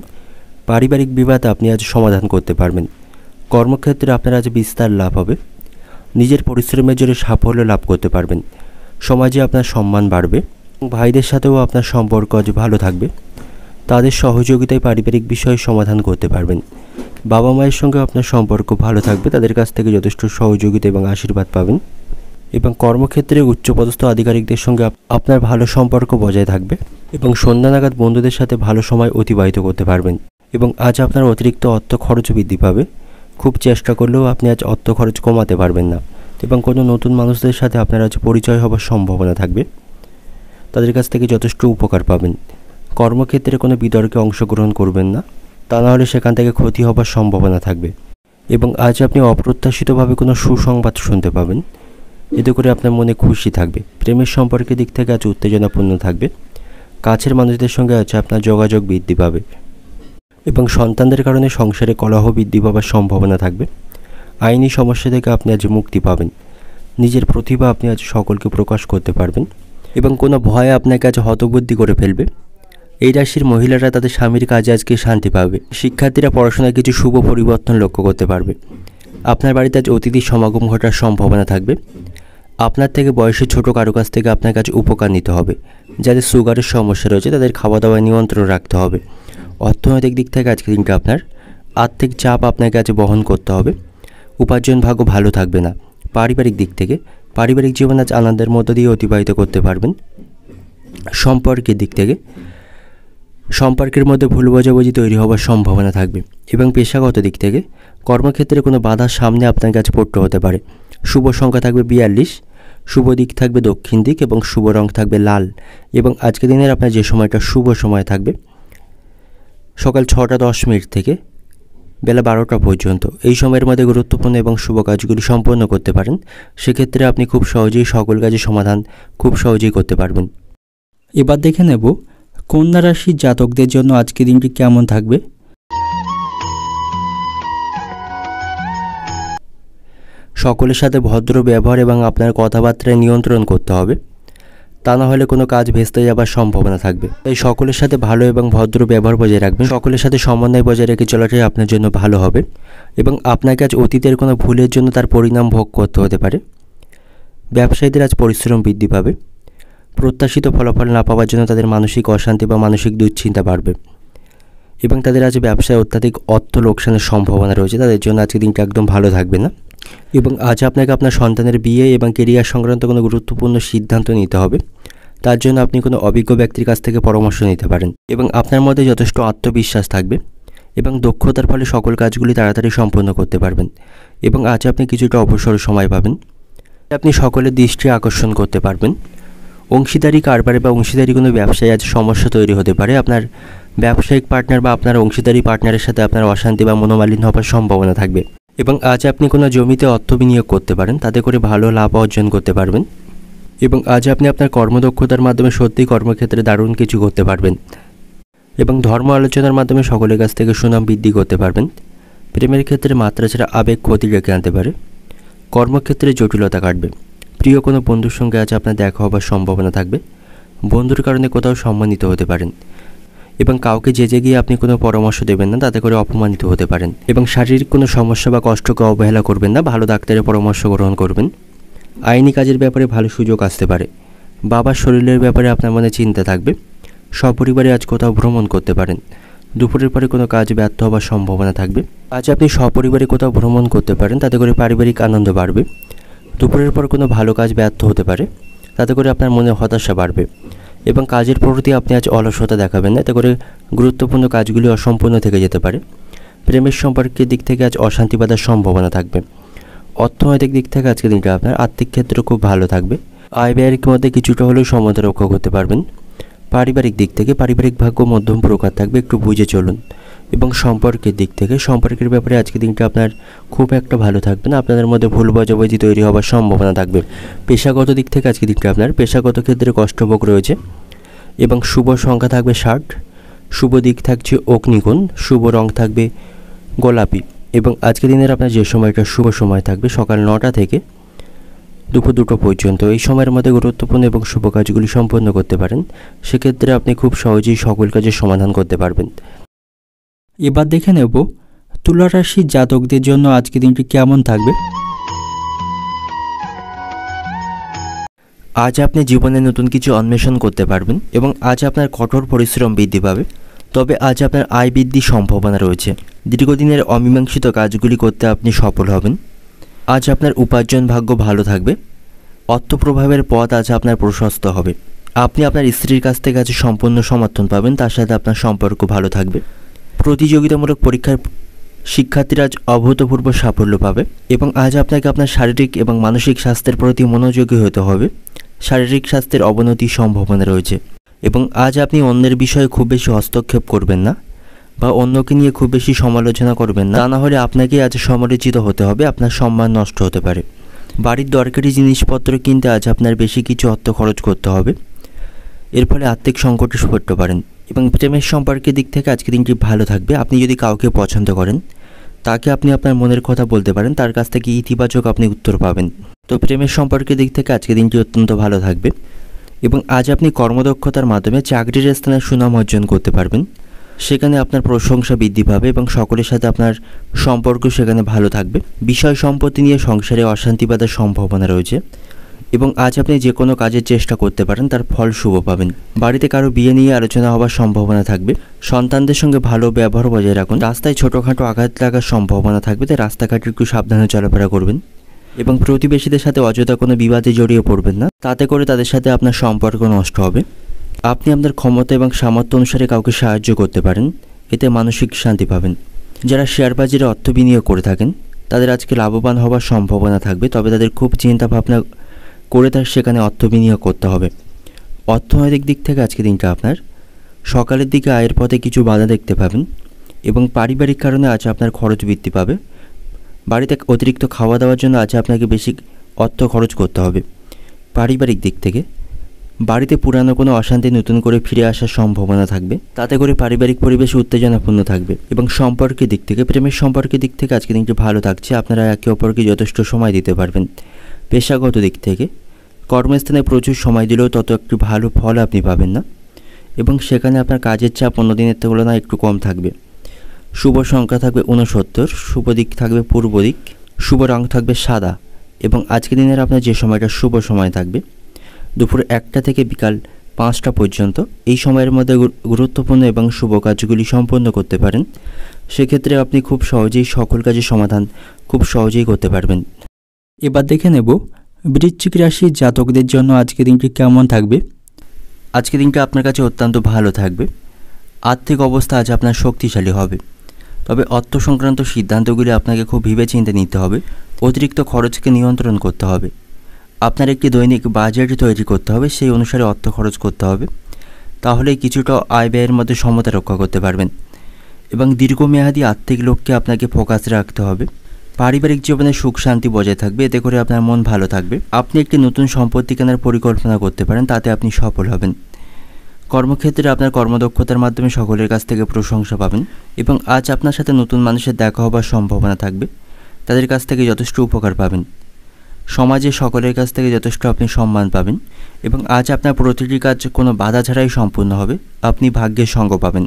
পারিবারিক বিবাদ আপনি আজ সমাধান করতে পারবেন। কর্মক্ষেত্রে আপনার আজ বিস্তার লাভ হবে। নিজের পরিশ্রমের জোরে সাফল্য লাভ করতে পারবেন। সমাজে আপনার সম্মান বাড়বে। ভাইদের সাথেও আপনার সম্পর্ক আজ ভালো থাকবে। তাদের সহযোগিতায় পারিবারিক বিষয়ে সমাধান করতে পারবেন। বাবা মায়ের সঙ্গে আপনার সম্পর্ক ভালো থাকবে। তাদের কাছ থেকে যথেষ্ট সহযোগিতা এবং আশীর্বাদ পাবেন এবং কর্মক্ষেত্রে উচ্চপদস্থ আধিকারিকদের সঙ্গে আপনার ভালো সম্পর্ক বজায় থাকবে এবং সন্ধ্যা নাগাদ বন্ধুদের সাথে ভালো সময় অতিবাহিত করতে পারবেন এবং আজ আপনার অতিরিক্ত অর্থ খরচ বৃদ্ধি পাবে। খুব চেষ্টা করলেও আপনি আজ অর্থ খরচ কমাতে পারবেন না এবং কোনো নতুন মানুষদের সাথে আপনার আজ পরিচয় হওয়ার সম্ভাবনা থাকবে। তাদের কাছ থেকে যথেষ্ট উপকার পাবেন। কর্মক্ষেত্রে কোনো বিতর্কে অংশগ্রহণ করবেন না, তা নাহলে সেখান থেকে ক্ষতি হবার সম্ভাবনা থাকবে এবং আজ আপনি অপ্রত্যাশিতভাবে কোনো সুসংবাদ শুনতে পাবেন, এতে করে আপনার মনে খুশি থাকবে। প্রেমের সম্পর্কের দিক থেকে আজ উত্তেজনাপূর্ণ থাকবে। কাছের মানুষদের সঙ্গে আজ আপনার যোগাযোগ বৃদ্ধি পাবে এবং সন্তানদের কারণে সংসারে কলহ বৃদ্ধি পাওয়ার সম্ভাবনা থাকবে। আইনি সমস্যা থেকে আপনি আজ মুক্তি পাবেন। নিজের প্রতিভা আপনি আজ সকলকে প্রকাশ করতে পারবেন এবং কোনো ভয় আপনাকে আজ হতবুদ্ধি করে ফেলবে। এই রাশির মহিলারা তাদের স্বামীর কাজে আজকে শান্তি পাবে। শিক্ষার্থীরা পড়াশোনায় কিছু শুভ পরিবর্তন লক্ষ্য করতে পারবে। আপনার বাড়িতে আজ অতিথির সমাগম ঘটার সম্ভাবনা থাকবে। আপনার থেকে বয়সে ছোট কারো কাছ থেকে আপনার কাছে উপকার নিতে হবে। যাদের সুগারের সমস্যা রয়েছে তাদের খাওয়া দাওয়ায় নিয়ন্ত্রণ রাখতে হবে। অর্থনৈতিক দিক থেকে আজকের দিনটা আপনার আর্থিক চাপ আপনার কাছে বহন করতে হবে। উপার্জন ভাগ্য ভালো থাকবে না। পারিবারিক দিক থেকে পারিবারিক জীবন আজ আনন্দের মধ্য দিয়ে অতিবাহিত করতে পারবেন। সম্পর্কের দিক থেকে সম্পর্কের মধ্যে ভুল বোঝাবুঝি তৈরি হওয়ার সম্ভাবনা থাকবে এবং পেশাগত দিক থেকে কর্মক্ষেত্রে কোনো বাধার সামনে আপনার কাছে পড়তে হতে পারে। শুভ সংখ্যা থাকবে 42, শুভ দিক থাকবে দক্ষিণ দিক এবং শুভ রং থাকবে লাল এবং আজকের দিনের আপনার যে সময়টা শুভ সময় থাকবে সকাল 6:10 থেকে বেলা 12টা পর্যন্ত। এই সময়ের মধ্যে গুরুত্বপূর্ণ এবং শুভ কাজগুলি সম্পন্ন করতে পারেন। সেক্ষেত্রে আপনি খুব সহজেই সকল কাজের সমাধান খুব সহজেই করতে পারবেন। এবার দেখে নেব কন্যা রাশির জাতকদের জন্য আজকের দিনটি কেমন থাকবে। সকলের সাথে ভদ্র ব্যবহার এবং আপনার কথাবার্তায় নিয়ন্ত্রণ করতে হবে। তা না হলে কোনো কাজ ভেস্তে যাবার সম্ভাবনা থাকবে। তাই সকলের সাথে ভালো এবং ভদ্র ব্যবহার বজায় রাখবেন। সকলের সাথে সমন্বয় বজায় রেখে চলাটাই আপনার জন্য ভালো হবে এবং আপনাকে আজ অতীতের কোনো ভুলের জন্য তার পরিণাম ভোগ করতে হতে পারে। ব্যবসায়ীদের আজ পরিশ্রম বৃদ্ধি পাবে। প্রত্যাশিত ফলাফল না পাওয়ার জন্য তাদের মানসিক অশান্তি বা মানসিক দুশ্চিন্তা বাড়বে এবং তাদের আজ ব্যবসায় অত্যাধিক অর্থ লোকসানের সম্ভাবনা রয়েছে। তাদের জন্য আজকে দিনটা একদম ভালো থাকবে না এবং আজ আপনাকে আপনার সন্তানের বিয়ে এবং কেরিয়ার সংক্রান্ত কোনো গুরুত্বপূর্ণ সিদ্ধান্ত নিতে হবে। তার জন্য আপনি কোনো অভিজ্ঞ ব্যক্তির কাছ থেকে পরামর্শ নিতে পারেন এবং আপনার মধ্যে যথেষ্ট আত্মবিশ্বাস থাকবে এবং দক্ষতার ফলে সকল কাজগুলি তাড়াতাড়ি সম্পন্ন করতে পারবেন এবং আজ আপনি কিছুটা অবসর সময় পাবেন। আপনি সকলের দৃষ্টি আকর্ষণ করতে পারবেন। অংশীদারি কারবারে বা অংশীদারি কোনো ব্যবসায় আজ সমস্যা তৈরি হতে পারে। আপনার ব্যবসায়িক পার্টনার বা আপনার অংশীদারি পার্টনারের সাথে আপনার অশান্তি বা মনোমালিন্য হওয়ার সম্ভাবনা থাকবে এবং আজ আপনি কোনো জমিতে অর্থ বিনিয়োগ করতে পারেন, তাতে করে ভালো লাভ অর্জন করতে পারবেন এবং আজ আপনি আপনার কর্মদক্ষতার মাধ্যমে সত্যি কর্মক্ষেত্রে দারুণ কিছু করতে পারবেন এবং ধর্ম আলোচনার মাধ্যমে সকলের কাছ থেকে সুনাম বৃদ্ধি করতে পারবেন। প্রেমের ক্ষেত্রে মাত্রা ছাড়া আবেগ ক্ষতি ডেকে আনতে পারে। কর্মক্ষেত্রে জটিলতা কাটবে। প্রিয় কোনো বন্ধুর সঙ্গে আজ আপনার দেখা হবার সম্ভাবনা থাকবে। বন্ধুর কারণে কোথাও সম্মানিত হতে পারেন এবং কাউকে যেজে গিয়ে আপনি কোনো পরামর্শ দেবেন না, তাতে করে অপমানিত হতে পারেন এবং শারীরিক কোনো সমস্যা বা কষ্টকে অবহেলা করবেন না। ভালো ডাক্তারের পরামর্শ গ্রহণ করবেন। আইনি কাজের ব্যাপারে ভালো সুযোগ আসতে পারে। বাবার শরীরের ব্যাপারে আপনার মনে চিন্তা থাকবে। সপরিবারে আজ কোথাও ভ্রমণ করতে পারেন। দুপুরের পরে কোনো কাজ ব্যর্থ হওয়ার সম্ভাবনা থাকবে। আজ আপনি সপরিবারে কোথাও ভ্রমণ করতে পারেন, তাতে করে পারিবারিক আনন্দ বাড়বে। দুপুরের পর কোনো ভালো কাজ ব্যর্থ হতে পারে, তাতে করে আপনার মনে হতাশা বাড়বে এবং কাজের প্রতি আপনি আজ অলসতা দেখাবেন না, এতে করে গুরুত্বপূর্ণ কাজগুলি অসম্পূর্ণ থেকে যেতে পারে। প্রেমের সম্পর্কের দিক থেকে আজ অশান্তি বাঁধার সম্ভাবনা থাকবে। অর্থনৈতিক দিক থেকে আজকের দিনটা আপনার আর্থিক ক্ষেত্র খুব ভালো থাকবে। আয় ব্যয়ের মধ্যে কিছুটা হলেও সমতা রক্ষা করতে পারবেন। পারিবারিক দিক থেকে পারিবারিক ভাগ্য মধ্যম প্রকার থাকবে, একটু বুঝে চলুন এবং সম্পর্কের দিক থেকে সম্পর্কের ব্যাপারে আজকের দিনটা আপনার খুব একটা ভালো থাকবে না। আপনাদের মধ্যে ভুল বোঝাবুঝি তৈরি হওয়ার সম্ভাবনা থাকবে। পেশাগত দিক থেকে আজকের দিনটা আপনার পেশাগত ক্ষেত্রে কষ্টভোগ রয়েছে এবং শুভ সংখ্যা থাকবে 60, শুভ দিক থাকছে অগ্নিকোণ, শুভ রং থাকবে গোলাপি এবং আজকের দিনের আপনার যে সময়টা শুভ সময় থাকবে সকাল 9টা থেকে দুপুর 2টো পর্যন্ত। এই সময়ের মধ্যে গুরুত্বপূর্ণ এবং শুভ কাজগুলি সম্পন্ন করতে পারেন। সেক্ষেত্রে আপনি খুব সহজেই সকল কাজের সমাধান করতে পারবেন। এবার দেখে নেব তুলা রাশির জাতকদের জন্য আজকে দিনটি কেমন থাকবে। আজ আপনি জীবনে নতুন কিছু অন্বেষণ করতে পারবেন এবং আজ আপনার কঠোর পরিশ্রম বৃদ্ধি পাবে। তবে আজ আপনার আয় বৃদ্ধির সম্ভাবনা রয়েছে। দীর্ঘদিনের অমীমাংসিত কাজগুলি করতে আপনি সফল হবেন। আজ আপনার উপার্জন ভাগ্য ভালো থাকবে। অর্থপ্রভাবের পথ আজ আপনার প্রশস্ত হবে। আপনি আপনার স্ত্রীর কাছ থেকে আজ সম্পূর্ণ সমর্থন পাবেন। তার সাথে আপনার সম্পর্ক ভালো থাকবে। প্রতিযোগিতামূলক পরীক্ষার শিক্ষার্থীরা আজ অভূতপূর্ব সাফল্য পাবে এবং আজ আপনাকে আপনার শারীরিক এবং মানসিক স্বাস্থ্যের প্রতি মনোযোগী হতে হবে। শারীরিক স্বাস্থ্যের অবনতির সম্ভাবনা রয়েছে এবং আজ আপনি অন্যের বিষয়ে খুব বেশি হস্তক্ষেপ করবেন না বা অন্যকে নিয়ে খুব বেশি সমালোচনা করবেন না, তা না হলে আপনাকে আজ সমালোচিত হতে হবে। আপনার সম্মান নষ্ট হতে পারে। বাড়ির দরকারি জিনিসপত্র কিনতে আজ আপনার বেশি কিছু অর্থ খরচ করতে হবে। এর ফলে আর্থিক সংকটে পড়তে পারেন এবং প্রেমের সম্পর্কের দিক থেকে আজকে দিনটি ভালো থাকবে। আপনি যদি কাউকে পছন্দ করেন তাকে আপনি আপনার মনের কথা বলতে পারেন, তার কাছ থেকে ইতিবাচক আপনি উত্তর পাবেন। তো প্রেমের সম্পর্কের দিক থেকে আজকে দিনটি অত্যন্ত ভালো থাকবে এবং আজ আপনি কর্মদক্ষতার মাধ্যমে চাকরির স্থানে সুনাম অর্জন করতে পারবেন। সেখানে আপনার প্রশংসা বৃদ্ধি পাবে এবং সকলের সাথে আপনার সম্পর্ক সেখানে ভালো থাকবে। বিষয় সম্পত্তি নিয়ে সংসারে অশান্তি বাঁধার সম্ভাবনা রয়েছে এবং আজ আপনি যে কোনো কাজের চেষ্টা করতে পারেন, তার ফল শুভ পাবেন। বাড়িতে কারো বিয়ে নিয়ে আলোচনা হওয়ার সম্ভাবনা থাকবে। সন্তানদের সঙ্গে ভালো ব্যবহার বজায় রাখুন। রাস্তায় ছোটোখাটো আঘাত লাগার সম্ভাবনা থাকবে, তাই রাস্তাঘাটে একটু সাবধানে চলাফেরা করবেন এবং প্রতিবেশীদের সাথে অযথা কোনো বিবাদে জড়িয়ে পড়বেন না, তাতে করে তাদের সাথে আপনার সম্পর্ক নষ্ট হবে। আপনি আপনার ক্ষমতা এবং সামর্থ্য অনুসারে কাউকে সাহায্য করতে পারেন, এতে মানসিক শান্তি পাবেন। যারা শেয়ার বাজারে অর্থ বিনিয়োগ করে থাকেন তাদের আজকে লাভবান হওয়ার সম্ভাবনা থাকবে, তবে তাদের খুব চিন্তা ভাবনা করে তার সেখানে অর্থ বিনিয়োগ করতে হবে। অর্থনৈতিক দিক থেকে আজকে দিনটা আপনার সকালের দিকে আয়ের পথে কিছু বাধা দেখতে পাবেন এবং পারিবারিক কারণে আজ আপনার খরচ বৃদ্ধি পাবে। বাড়িতে অতিরিক্ত খাওয়া দাওয়ার জন্য আজ আপনাকে বেশি অর্থ খরচ করতে হবে। পারিবারিক দিক থেকে বাড়িতে পুরানো কোনো অশান্তি নতুন করে ফিরে আসার সম্ভাবনা থাকবে, তাতে করে পারিবারিক পরিবেশ উত্তেজনাপূর্ণ থাকবে এবং সম্পর্কের দিক থেকে প্রেমের সম্পর্কের দিক থেকে আজকে দিনটি ভালো থাকছে। আপনারা একে অপরকে যথেষ্ট সময় দিতে পারবেন। পেশাগত দিক থেকে কর্মস্থানে প্রচুর সময় দিলেও তত একটু ভালো ফল আপনি পাবেন না এবং সেখানে আপনার কাজের চাপ অন্য দিনের তুলনায় একটু কম থাকবে। শুভ সংখ্যা থাকবে 69, শুভ দিক থাকবে পূর্ব দিক, শুভ রং থাকবে সাদা এবং আজকের দিনের আপনার যে সময়টা শুভ সময় থাকবে দুপুর 1টা থেকে বিকাল 5টা পর্যন্ত। এই সময়ের মধ্যে গুরুত্বপূর্ণ এবং শুভ কাজগুলি সম্পন্ন করতে পারেন। সেক্ষেত্রে আপনি খুব সহজেই সকল কাজের সমাধান খুব সহজেই করতে পারবেন। এবার দেখে নেব বৃশ্চিক রাশির জাতকদের জন্য আজকের দিনটি কেমন থাকবে। আজকের দিনটা আপনার কাছে অত্যন্ত ভালো থাকবে। আর্থিক অবস্থা আজ আপনার শক্তিশালী হবে, তবে অর্থ সংক্রান্ত সিদ্ধান্তগুলি আপনাকে খুব ভেবেচিন্তে নিতে হবে। অতিরিক্ত খরচকে নিয়ন্ত্রণ করতে হবে। আপনার একটি দৈনিক বাজেট তৈরি করতে হবে, সেই অনুসারে অর্থ খরচ করতে হবে, তাহলেই কিছুটা আয় ব্যয়ের মধ্যে সমতা রক্ষা করতে পারবেন এবং দীর্ঘমেয়াদী আর্থিক লক্ষ্যে আপনাকে ফোকাস রাখতে হবে। পারিবারিক জীবনে সুখ শান্তি বজায় থাকবে, এতে করে আপনার মন ভালো থাকবে। আপনি একটি নতুন সম্পত্তি কেনার পরিকল্পনা করতে পারেন, তাতে আপনি সফল হবেন। কর্মক্ষেত্রে আপনার কর্মদক্ষতার মাধ্যমে সকলের কাছ থেকে প্রশংসা পাবেন এবং আজ আপনার সাথে নতুন মানুষের দেখা হবার সম্ভাবনা থাকবে, তাদের কাছ থেকে যথেষ্ট উপকার পাবেন। সমাজে সকলের কাছ থেকে যথেষ্ট আপনি সম্মান পাবেন এবং আজ আপনার প্রতিটি কাজ কোনো বাধা ছাড়াই সম্পূর্ণ হবে। আপনি ভাগ্যের সঙ্গ পাবেন।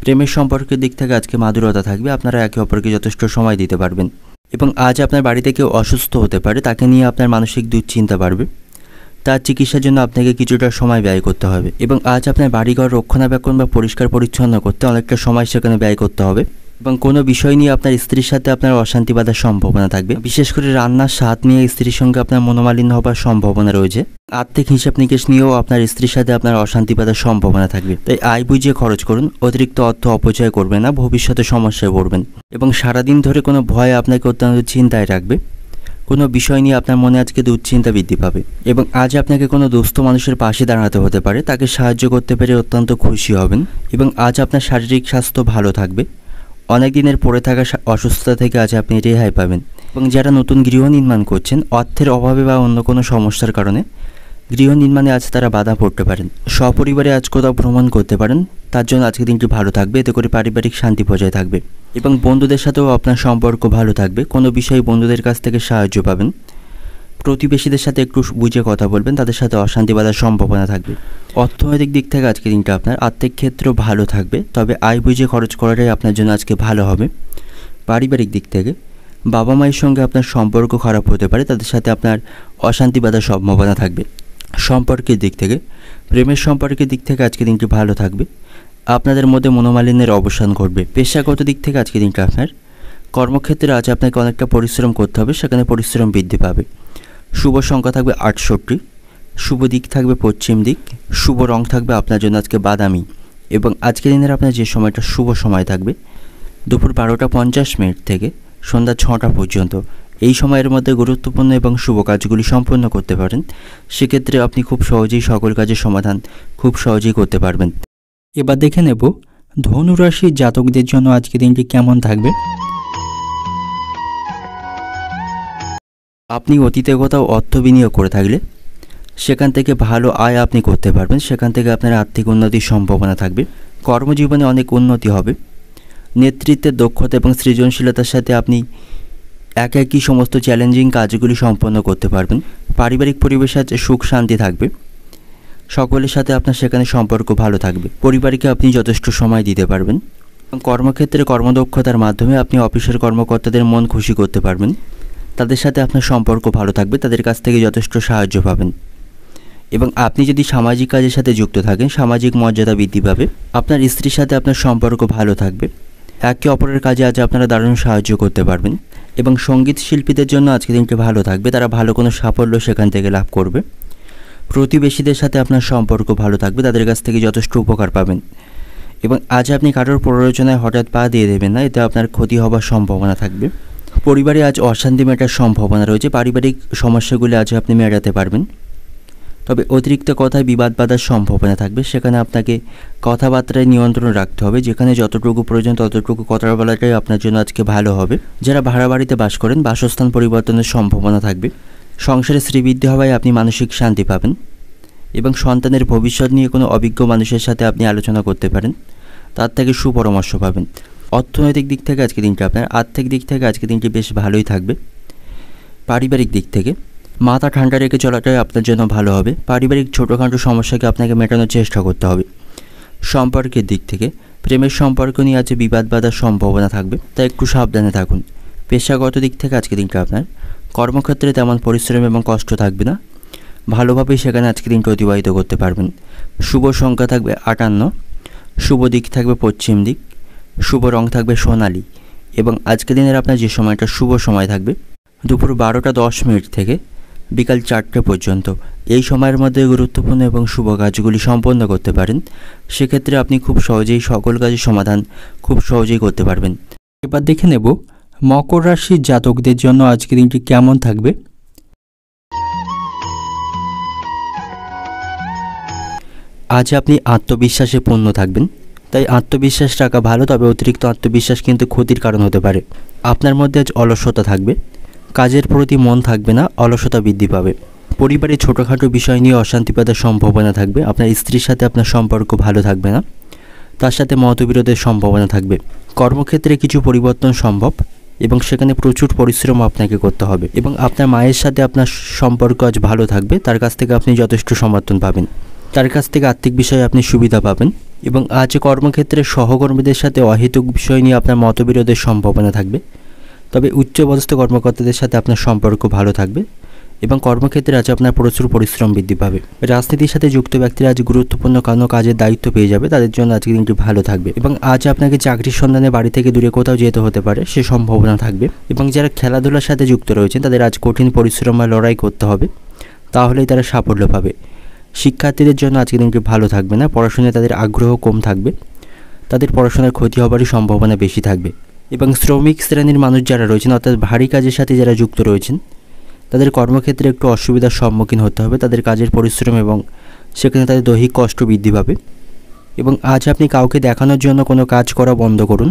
প্রেমের সম্পর্কের দিক থেকে আজকে মাধুরতা থাকবে, আপনারা একে অপরকে যথেষ্ট সময় দিতে পারবেন এবং আজ আপনার বাড়িতে কেউ অসুস্থ হতে পারে, তাকে নিয়ে আপনার মানসিক দুশ্চিন্তা বাড়বে। তার চিকিৎসার জন্য আপনাকে কিছুটা সময় ব্যয় করতে হবে এবং আজ আপনার বাড়িঘর রক্ষণাবেক্ষণ বা পরিষ্কার পরিচ্ছন্ন করতে অনেকটা সময় সেখানে ব্যয় করতে হবে এবং কোনো বিষয় নিয়ে আপনার স্ত্রীর সাথে আপনার অশান্তি বাঁধার সম্ভাবনা থাকবে। বিশেষ করে রান্নার স্বাদ নিয়ে স্ত্রীর সঙ্গে আপনার মনোমালিন্য হবার সম্ভাবনা রয়েছে। আর্থিক হিসাব নিকেশ নিয়েও আপনার স্ত্রীর সাথে আপনার অশান্তি বাঁধার সম্ভাবনা থাকবে, তাই আয় বুঝিয়ে খরচ করুন। অতিরিক্ত অর্থ অপচয় করবেন না, ভবিষ্যতে সমস্যায় পড়বেন এবং সারাদিন ধরে কোনো ভয় আপনাকে অত্যন্ত চিন্তায় রাখবে। কোনো বিষয় নিয়ে আপনার মনে আজকে দুশ্চিন্তা বৃদ্ধি পাবে এবং আজ আপনাকে কোনো দুস্থ মানুষের পাশে দাঁড়াতে হতে পারে, তাকে সাহায্য করতে পেরে অত্যন্ত খুশি হবেন এবং আজ আপনার শারীরিক স্বাস্থ্য ভালো থাকবে। অনেক দিনের পড়ে থাকা অসুস্থতা থেকে আজ আপনি রেহাই পাবেন এবং যারা নতুন গৃহ নির্মাণ করছেন, অর্থের অভাবে বা অন্য কোনো সমস্যার কারণে গৃহ নির্মাণে আজ তারা বাধা পড়তে পারেন। সপরিবারে আজ কোথাও ভ্রমণ করতে পারেন, তার জন্য আজকের দিনটি ভালো থাকবে, এতে করে পারিবারিক শান্তি বজায় থাকবে এবং বন্ধুদের সাথেও আপনার সম্পর্ক ভালো থাকবে। কোনো বিষয়ে বন্ধুদের কাছ থেকে সাহায্য পাবেন। প্রতিবেশীদের সাথে একটু বুঝে কথা বলবেন, তাদের সাথে অশান্তি বাঁধার সম্ভাবনা থাকবে। অর্থনৈতিক দিক থেকে আজকের দিনটা আপনার আর্থিক ক্ষেত্রেও ভালো থাকবে, তবে আয় বুঝে খরচ করাটাই আপনার জন্য আজকে ভালো হবে। পারিবারিক দিক থেকে বাবা মায়ের সঙ্গে আপনার সম্পর্ক খারাপ হতে পারে, তাদের সাথে আপনার অশান্তি বাঁধার সম্ভাবনা থাকবে। সম্পর্কের দিক থেকে, প্রেমের সম্পর্কের দিক থেকে আজকের দিনটি ভালো থাকবে, আপনাদের মধ্যে মনোমালিন্যের অবসান ঘটবে। পেশাগত দিক থেকে আজকের দিনটা আপনার কর্মক্ষেত্রে আজ আপনাকে অনেকটা পরিশ্রম করতে হবে, সেখানে পরিশ্রম বৃদ্ধি পাবে। শুভ সংখ্যা থাকবে 68, শুভ দিক থাকবে পশ্চিম দিক, শুভ রং থাকবে আপনার জন্য আজকে বাদামি এবং আজকের দিনের আপনার যে সময়টা শুভ সময় থাকবে দুপুর 12:50 থেকে সন্ধ্যা 6টা পর্যন্ত। এই সময়ের মধ্যে গুরুত্বপূর্ণ এবং শুভ কাজগুলি সম্পন্ন করতে পারেন। সেক্ষেত্রে আপনি খুব সহজেই সকল কাজের সমাধান খুব সহজেই করতে পারবেন। এবার দেখে নেব ধনু রাশির জাতকদের জন্য আজকের দিনটি কেমন থাকবে। আপনি অতীতে কোথাও অর্থ বিনিয়োগ করে থাকলে সেখান থেকে ভালো আয় আপনি করতে পারবেন, সেখান থেকে আপনার আর্থিক উন্নতির সম্ভাবনা থাকবে। কর্মজীবনে অনেক উন্নতি হবে। নেতৃত্বের দক্ষতা এবং সৃজনশীলতার সাথে আপনি একই সমস্ত চ্যালেঞ্জিং কাজগুলি সম্পন্ন করতে পারবেন। পারিবারিক পরিবেশে আজ সুখ শান্তি থাকবে, সকলের সাথে আপনার সেখানে সম্পর্ক ভালো থাকবে। পরিবারকে আপনি যথেষ্ট সময় দিতে পারবেন এবং কর্মক্ষেত্রে কর্মদক্ষতার মাধ্যমে আপনি অফিসের কর্মকর্তাদের মন খুশি করতে পারবেন। তাদের সাথে আপনার সম্পর্ক ভালো থাকবে, তাদের কাছ থেকে যথেষ্ট সাহায্য পাবেন এবং আপনি যদি সামাজিক কাজের সাথে যুক্ত থাকেন, সামাজিক মর্যাদা বৃদ্ধি পাবে। আপনার স্ত্রীর সাথে আপনার সম্পর্ক ভালো থাকবে। একে অপরের কাজে আজ আপনারা দারুণ সাহায্য করতে পারবেন এবং সঙ্গীত শিল্পীদের জন্য আজকের দিনটি ভালো থাকবে, তারা ভালো কোনো সাফল্য সেখান থেকে লাভ করবে। প্রতিবেশীদের সাথে আপনার সম্পর্ক ভালো থাকবে, তাদের কাছ থেকে যথেষ্ট উপকার পাবেন এবং আজ আপনি কারোর প্ররোচনায় হঠাৎ পা দিয়ে দেবেন না, এতে আপনার ক্ষতি হবার সম্ভাবনা থাকবে। পরিবারে আজ অশান্তি মেটার সম্ভাবনা রয়েছে, পারিবারিক সমস্যাগুলি আজ আপনি মেটাতে পারবেন, তবে অতিরিক্ত কথায় বিবাদ বাঁধার সম্ভাবনা থাকবে। সেখানে আপনাকে কথাবার্তায় নিয়ন্ত্রণ রাখতে হবে, যেখানে যতটুকু প্রয়োজন ততটুকু কথা বলাটাই আপনার জন্য আজকে ভালো হবে। যারা ভাড়া বাড়িতে বাস করেন, বাসস্থান পরিবর্তনের সম্ভাবনা থাকবে। সংসারে শ্রীবৃদ্ধি হওয়ায় আপনি মানসিক শান্তি পাবেন এবং সন্তানের ভবিষ্যৎ নিয়ে কোনো অভিজ্ঞ মানুষের সাথে আপনি আলোচনা করতে পারেন, তার থেকে সুপরামর্শ পাবেন। অর্থনৈতিক দিক থেকে আজকে দিনটা আপনার আর্থিক দিক থেকে আজকে দিনটি বেশ ভালোই থাকবে। পারিবারিক দিক থেকে মাথা ঠান্ডা রেখে চলাটাই আপনার জন্য ভালো হবে। পারিবারিক ছোটোখাটো সমস্যাকে আপনাকে মেটানোর চেষ্টা করতে হবে। সম্পর্কের দিক থেকে প্রেমের সম্পর্ক নিয়ে আজকে বিবাদ বাঁধার সম্ভাবনা থাকবে, তাই একটু সাবধানে থাকুন। পেশাগত দিক থেকে আজকে দিনটা আপনার কর্মক্ষেত্রে তেমন পরিশ্রম এবং কষ্ট থাকবে না, ভালোভাবেই সেখানে আজকে দিনটা অতিবাহিত করতে পারবেন। শুভ সংখ্যা থাকবে 58, শুভ দিক থাকবে পশ্চিম দিক, শুভ রং থাকবে সোনালি এবং আজকে দিনের আপনার যে সময়টা শুভ সময় থাকবে দুপুর 12টা 10 মিনিট থেকে বিকাল 4টে পর্যন্ত। এই সময়ের মধ্যে গুরুত্বপূর্ণ এবং শুভ কাজগুলি সম্পন্ন করতে পারেন। সেক্ষেত্রে আপনি খুব সহজেই সকল কাজের সমাধান খুব সহজেই করতে পারবেন। এবার দেখে নেব মকর রাশির জাতকদের জন্য আজকে দিনটি কেমন থাকবে। আজ আপনি আত্মবিশ্বাসে পূর্ণ থাকবেন, তাই আত্মবিশ্বাস রাখা ভালো, তবে অতিরিক্ত আত্মবিশ্বাস কিন্তু ক্ষতির কারণ হতে পারে। আপনার মধ্যে আজ অলসতা থাকবে, কাজের প্রতি মন থাকবে না, অলসতা বৃদ্ধি পাবে। পরিবারে ছোটোখাটো বিষয় নিয়ে অশান্তি বাঁধার সম্ভাবনা থাকবে। আপনার স্ত্রীর সাথে আপনার সম্পর্ক ভালো থাকবে না, তার সাথে মতবিরোধের সম্ভাবনা থাকবে। কর্মক্ষেত্রে কিছু পরিবর্তন সম্ভব এবং সেখানে প্রচুর পরিশ্রম আপনাকে করতে হবে এবং আপনার মায়ের সাথে আপনার সম্পর্ক আজ ভালো থাকবে। তার কাছ থেকে আপনি যথেষ্ট সমর্থন পাবেন, তার কাছ থেকে আর্থিক বিষয়ে আপনি সুবিধা পাবেন এবং আজ কর্মক্ষেত্রে সহকর্মীদের সাথে অহেতুক বিষয় নিয়ে আপনার মতবিরোধের সম্ভাবনা থাকবে। তবে উচ্চপদস্থ কর্মকর্তাদের সাথে আপনার সম্পর্ক ভালো থাকবে এবং কর্মক্ষেত্রে আজ আপনার প্রচুর পরিশ্রম বৃদ্ধি পাবে। রাজনীতির সাথে যুক্ত ব্যক্তিরা আজ গুরুত্বপূর্ণ কোনো কাজের দায়িত্ব পেয়ে যাবে, তাদের জন্য আজকে দিনটি ভালো থাকবে এবং আজ আপনাকে চাকরির সন্ধানে বাড়ি থেকে দূরে কোথাও যেতে হতে পারে, সে সম্ভাবনা থাকবে। এবং যারা খেলাধুলার সাথে যুক্ত রয়েছেন তাদের আজ কঠিন পরিশ্রম বা লড়াই করতে হবে, তাহলেই তারা সাফল্য পাবে। শিক্ষার্থীদের জন্য আজকে দিনটি ভালো থাকবে না, পড়াশোনায় তাদের আগ্রহ কম থাকবে, তাদের পড়াশোনার ক্ষতি হবারই সম্ভাবনা বেশি থাকবে। এবং শ্রমিক শ্রেণীর মানুষ যারা রয়েছেন, অর্থাৎ ভারী কাজের সাথে যারা যুক্ত রয়েছেন, তাদের কর্মক্ষেত্রে একটু অসুবিধার সম্মুখীন হতে হবে। তাদের কাজের পরিশ্রম এবং সেখানে তাদের দৈহিক কষ্ট বৃদ্ধি পাবে। এবং আজ আপনি কাউকে দেখানোর জন্য কোনো কাজ করা বন্ধ করুন,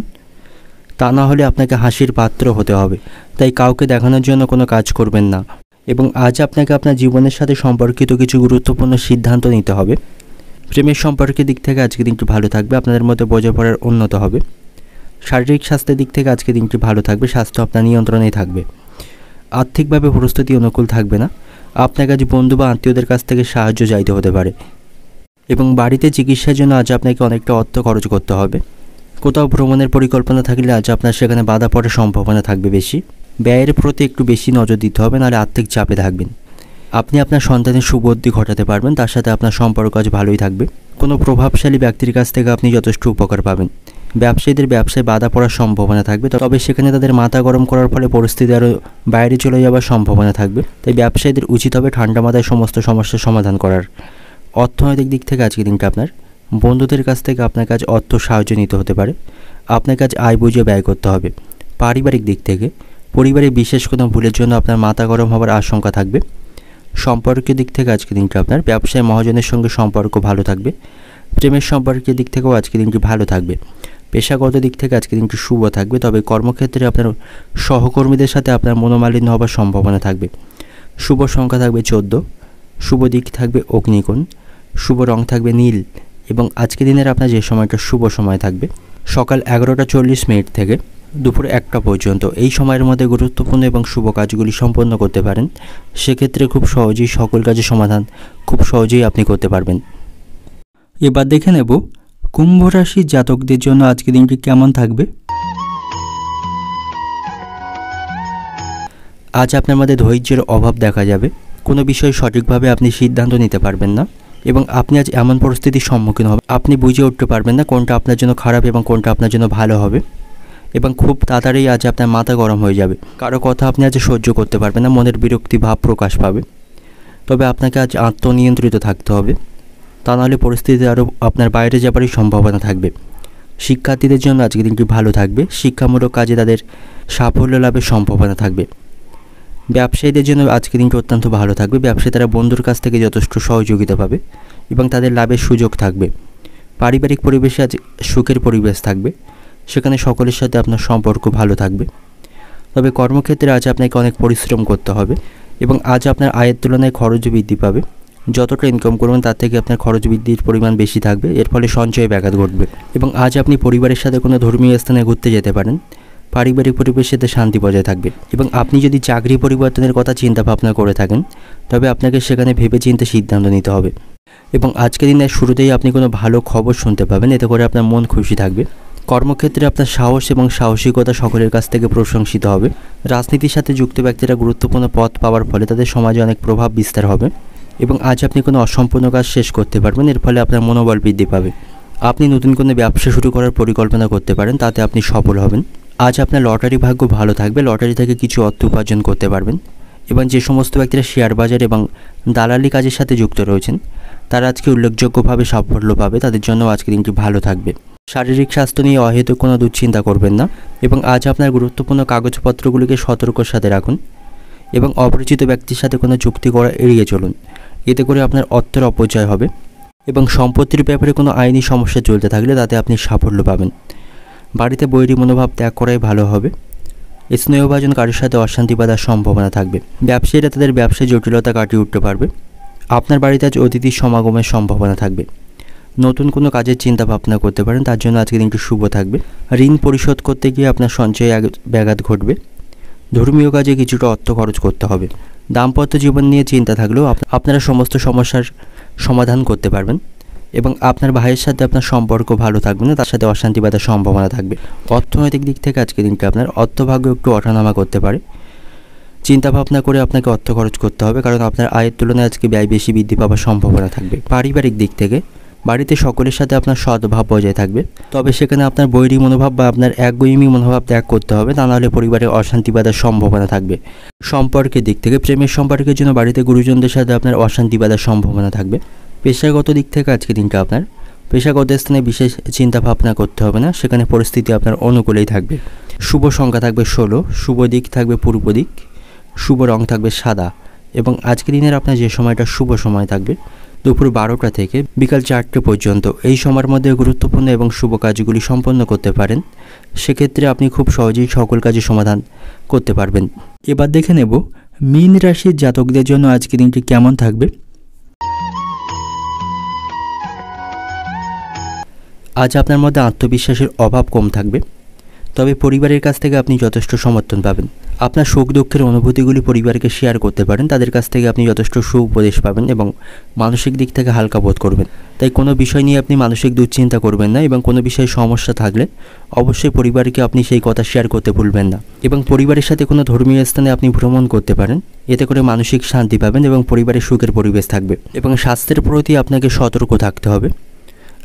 তা না হলে আপনাকে হাসির পাত্র হতে হবে। তাই কাউকে দেখানোর জন্য কোনো কাজ করবেন না। এবং আজ আপনাকে আপনার জীবনের সাথে সম্পর্কিত কিছু গুরুত্বপূর্ণ সিদ্ধান্ত নিতে হবে। প্রেমের সম্পর্কের দিক থেকে আজকে দিনটি ভালো থাকবে, আপনাদের মধ্যে বোঝাপড়ার উন্নত হবে। শারীরিক স্বাস্থ্যের দিক থেকে আজকে দিনটি ভালো থাকবে, স্বাস্থ্য আপনার নিয়ন্ত্রণেই থাকবে। আর্থিকভাবে পরিস্থিতি অনুকূল থাকবে না, আপনাকে আজ বন্ধু বা আত্মীয়দের কাছ থেকে সাহায্য চাইতে হতে পারে। এবং বাড়িতে চিকিৎসার জন্য আজ আপনাকে অনেকটা অর্থ খরচ করতে হবে। কোথাও ভ্রমণের পরিকল্পনা থাকলে আজ আপনার সেখানে বাধা পড়ার সম্ভাবনা থাকবে বেশি। ব্যয়ের প্রতি একটু বেশি নজর দিতে হবে, নাহলে আর্থিক চাপে থাকবেন। আপনি আপনার সন্তানের সুবুদ্ধি ঘটাতে পারবেন, তার সাথে আপনার সম্পর্ক আজ ভালোই থাকবে। কোনো প্রভাবশালী ব্যক্তির কাছ থেকে আপনি যথেষ্ট উপকার পাবেন। ব্যবসায়ীদের ব্যবসায় বাধা পড়ার সম্ভাবনা থাকবে, তবে সেখানে তাদের মাথা গরম করার ফলে পরিস্থিতি আরও বাইরে চলে যাওয়ার সম্ভাবনা থাকবে। তাই ব্যবসায়ীদের উচিত হবে ঠান্ডা মাথায় সমস্ত সমস্যার সমাধান করার। অর্থনৈতিক দিক থেকে আজকে দিনটা আপনার বন্ধুদের কাছ থেকে আপনার কাছে অর্থ সাহায্য নিতে হতে পারে, আপনার কাছে আয় বুঝে ব্যয় করতে হবে। পারিবারিক দিক থেকে পরিবারে বিশেষ কোনো ভুলের জন্য আপনার মাথা গরম হওয়ার আশঙ্কা থাকবে। সম্পর্কের দিক থেকে আজকে দিনটা আপনার ব্যবসায় মহাজনের সঙ্গে সম্পর্ক ভালো থাকবে। প্রেমের সম্পর্কের দিক থেকেও আজকে দিনটি ভালো থাকবে। পেশাগত দিক থেকে আজকে দিনটি শুভ থাকবে, তবে কর্মক্ষেত্রে আপনার সহকর্মীদের সাথে আপনার মনোমালিন্য হবার সম্ভাবনা থাকবে। শুভ সংখ্যা থাকবে 14, শুভ দিক থাকবে অগ্নিকোণ, শুভ রং থাকবে নীল এবং আজকে দিনের আপনার যে সময়টা শুভ সময় থাকবে সকাল 11টা 40 মিনিট থেকে দুপুর 1টা পর্যন্ত। এই সময়ের মধ্যে গুরুত্বপূর্ণ এবং শুভ কাজগুলি সম্পন্ন করতে পারেন। সেক্ষেত্রে খুব সহজেই সকল কাজের সমাধান খুব সহজেই আপনি করতে পারবেন। এবার দেখে নেব কুম্ভ রাশির জাতকদের জন্য আজকে দিনটি কেমন থাকবে। আজ আপনার মধ্যে ধৈর্যের অভাব দেখা যাবে, কোনো বিষয়ে সঠিকভাবে আপনি সিদ্ধান্ত নিতে পারবেন না এবং আপনি আজ এমন পরিস্থিতির সম্মুখীন হবেন আপনি বুঝে উঠতে পারবেন না কোনটা আপনার জন্য খারাপ এবং কোনটা আপনার জন্য ভালো হবে। এবং খুব তাড়াতাড়ি আজ আপনার মাথা গরম হয়ে যাবে, কারো কথা আপনি আজ সহ্য করতে পারবেন না, মনের বিরক্তি ভাব প্রকাশ পাবে। তবে আপনাকে আজ আত্মনিয়ন্ত্রিত থাকতে হবে, তা নাহলে পরিস্থিতি আরও আপনার বাইরে যাবারই সম্ভাবনা থাকবে। শিক্ষার্থীদের জন্য আজকে দিনটি ভালো থাকবে, শিক্ষামূলক কাজে তাদের সাফল্য লাভের সম্ভাবনা থাকবে। ব্যবসায়ীদের জন্য আজকে দিনটি অত্যন্ত ভালো থাকবে, ব্যবসায়ী তারা বন্ধুর কাছ থেকে যথেষ্ট সহযোগিতা পাবে এবং তাদের লাভের সুযোগ থাকবে। পারিবারিক পরিবেশে আজ সুখের পরিবেশ থাকবে, সেখানে সকলের সাথে আপনার সম্পর্ক ভালো থাকবে। তবে কর্মক্ষেত্রে আজ আপনাকে অনেক পরিশ্রম করতে হবে এবং আজ আপনার আয়ের তুলনায় খরচ বৃদ্ধি পাবে। যতটা ইনকাম করবেন তার থেকে আপনার খরচ বৃদ্ধির পরিমাণ বেশি থাকবে, এর ফলে সঞ্চয়ে ব্যাঘাত ঘটবে। এবং আজ আপনি পরিবারের সাথে কোনো ধর্মীয় স্থানে ঘুরতে যেতে পারেন, পারিবারিক পরিবেশেতে শান্তি বজায় থাকবে। এবং আপনি যদি চাকরি পরিবর্তনের কথা চিন্তা ভাবনা করে থাকেন তবে আপনাকে সেখানে ভেবেচিন্তে সিদ্ধান্ত নিতে হবে। এবং আজকের দিনের শুরুতেই আপনি কোনো ভালো খবর শুনতে পাবেন, এতে করে আপনার মন খুশি থাকবে। কর্মক্ষেত্রে আপনার সাহস এবং সাহসিকতা সকলের কাছ থেকে প্রশংসিত হবে। রাজনীতির সাথে যুক্ত ব্যক্তিরা গুরুত্বপূর্ণ পদ পাওয়ার ফলে তাদের সমাজে অনেক প্রভাব বিস্তার হবে। এবং আজ আপনি কোনো অসম্পূর্ণ কাজ শেষ করতে পারবেন, এর ফলে আপনার মনোবল বৃদ্ধি পাবে। আপনি নতুন কোনো ব্যবসা শুরু করার পরিকল্পনা করতে পারেন, তাতে আপনি সফল হবেন। আজ আপনার লটারি ভাগ্য ভালো থাকবে, লটারি থেকে কিছু অর্থ উপার্জন করতে পারবেন। এবং যে সমস্ত ব্যক্তিরা শেয়ার বাজার এবং দালালি কাজের সাথে যুক্ত রয়েছেন তারা আজকে উল্লেখযোগ্যভাবে সাফল্য পাবে, তাদের জন্য আজকের দিনটি ভালো থাকবে। শারীরিক স্বাস্থ্য নিয়ে অহেতুক কোনো দুশ্চিন্তা করবেন না। এবং আজ আপনার গুরুত্বপূর্ণ কাগজপত্রগুলিকে সতর্কর সাথে রাখুন এবং অপরিচিত ব্যক্তির সাথে কোনো চুক্তি করা এড়িয়ে চলুন, এতে করে আপনার অর্থের অপচয় হবে। এবং সম্পত্তির ব্যাপারে কোনো আইনি সমস্যা চলতে থাকলে তাতে আপনি সাফল্য পাবেন। বাড়িতে বৈরী মনোভাব ত্যাগ করাই ভালো হবে। স্নেহভাজন কারোর সাথে অশান্তি বাঁধার সম্ভাবনা থাকবে। ব্যবসায়ীরা তাদের ব্যবসায় জটিলতা কাটিয়ে উঠতে পারবে। আপনার বাড়িতে আজ অতিথির সমাগমের সম্ভাবনা থাকবে। নতুন কোনো কাজের চিন্তা ভাবনা করতে পারেন, তার জন্য আজকে দিনটি শুভ থাকবে। ঋণ পরিশোধ করতে গিয়ে আপনার সঞ্চয়ে ব্যাঘাত ঘটবে। ধর্মীয় কাজে কিছুটা অর্থ খরচ করতে হবে। দাম্পত্য জীবন নিয়ে চিন্তা থাকলেও আপনারা সমস্ত সমস্যার সমাধান করতে পারবেন। এবং আপনার ভাইয়ের সাথে আপনার সম্পর্ক ভালো থাকবে না, তার সাথে অশান্তি বাঁধার সম্ভাবনা থাকবে। অর্থনৈতিক দিক থেকে আজকে দিনটি আপনার অর্থভাগ্য একটু ওঠানামা করতে পারে। চিন্তা ভাবনা করে আপনাকে অর্থ খরচ করতে হবে, কারণ আপনার আয়ের তুলনায় আজকে ব্যয় বেশি বৃদ্ধি পাওয়ার সম্ভাবনা থাকবে। পারিবারিক দিক থেকে বাড়িতে সকলের সাথে আপনার সদ্ভাব বজায় থাকবে, তবে সেখানে আপনার বৈরী মনোভাব বা আপনার একগুঁয়েমি মনোভাব ত্যাগ করতে হবে, তা নাহলে পরিবারে অশান্তি বাঁধার সম্ভাবনা থাকবে। সম্পর্কের দিক থেকে প্রেমের সম্পর্কের জন্য বাড়িতে গুরুজনদের সাথে আপনার অশান্তি বাঁধার সম্ভাবনা থাকবে। পেশাগত দিক থেকে আজকে দিনটা আপনার পেশাগত স্থানে বিশেষ চিন্তা ভাবনা করতে হবে না, সেখানে পরিস্থিতি আপনার অনুকূলেই থাকবে। শুভ সংখ্যা থাকবে 16, শুভ দিক থাকবে পূর্ব দিক, শুভ রং থাকবে সাদা। এবং আজকের দিনের আপনার যে সময়টা শুভ সময় থাকবে দুপুর 12টা থেকে বিকাল 4টে পর্যন্ত, এই সময়ের মধ্যে গুরুত্বপূর্ণ এবং শুভ কাজগুলি সম্পন্ন করতে পারেন। সেক্ষেত্রে আপনি খুব সহজেই সকল কাজের সমাধান করতে পারবেন। এবার দেখে নেব মীন রাশির জাতকদের জন্য আজকের দিনটি কেমন থাকবে। আজ আপনার মধ্যে আত্মবিশ্বাসের অভাব কম থাকবে, তবে পরিবারের কাছ থেকে আপনি যথেষ্ট সমর্থন পাবেন। আপনার সুখ দুঃখের অনুভূতিগুলি পরিবারকে শেয়ার করতে পারেন, তাদের কাছ থেকে আপনি যথেষ্ট সুউপদেশ পাবেন এবং মানসিক দিক থেকে হালকা বোধ করবেন। তাই কোনো বিষয় নিয়ে আপনি মানসিক দুশ্চিন্তা করবেন না। এবং কোনো বিষয়ে সমস্যা থাকলে অবশ্যই পরিবারকে আপনি সেই কথা শেয়ার করতে ভুলবেন না। এবং পরিবারের সাথে কোনো ধর্মীয় স্থানে আপনি ভ্রমণ করতে পারেন, এতে করে মানসিক শান্তি পাবেন এবং পরিবারের সুখের পরিবেশ থাকবে। এবং স্বাস্থ্যের প্রতি আপনাকে সতর্ক থাকতে হবে।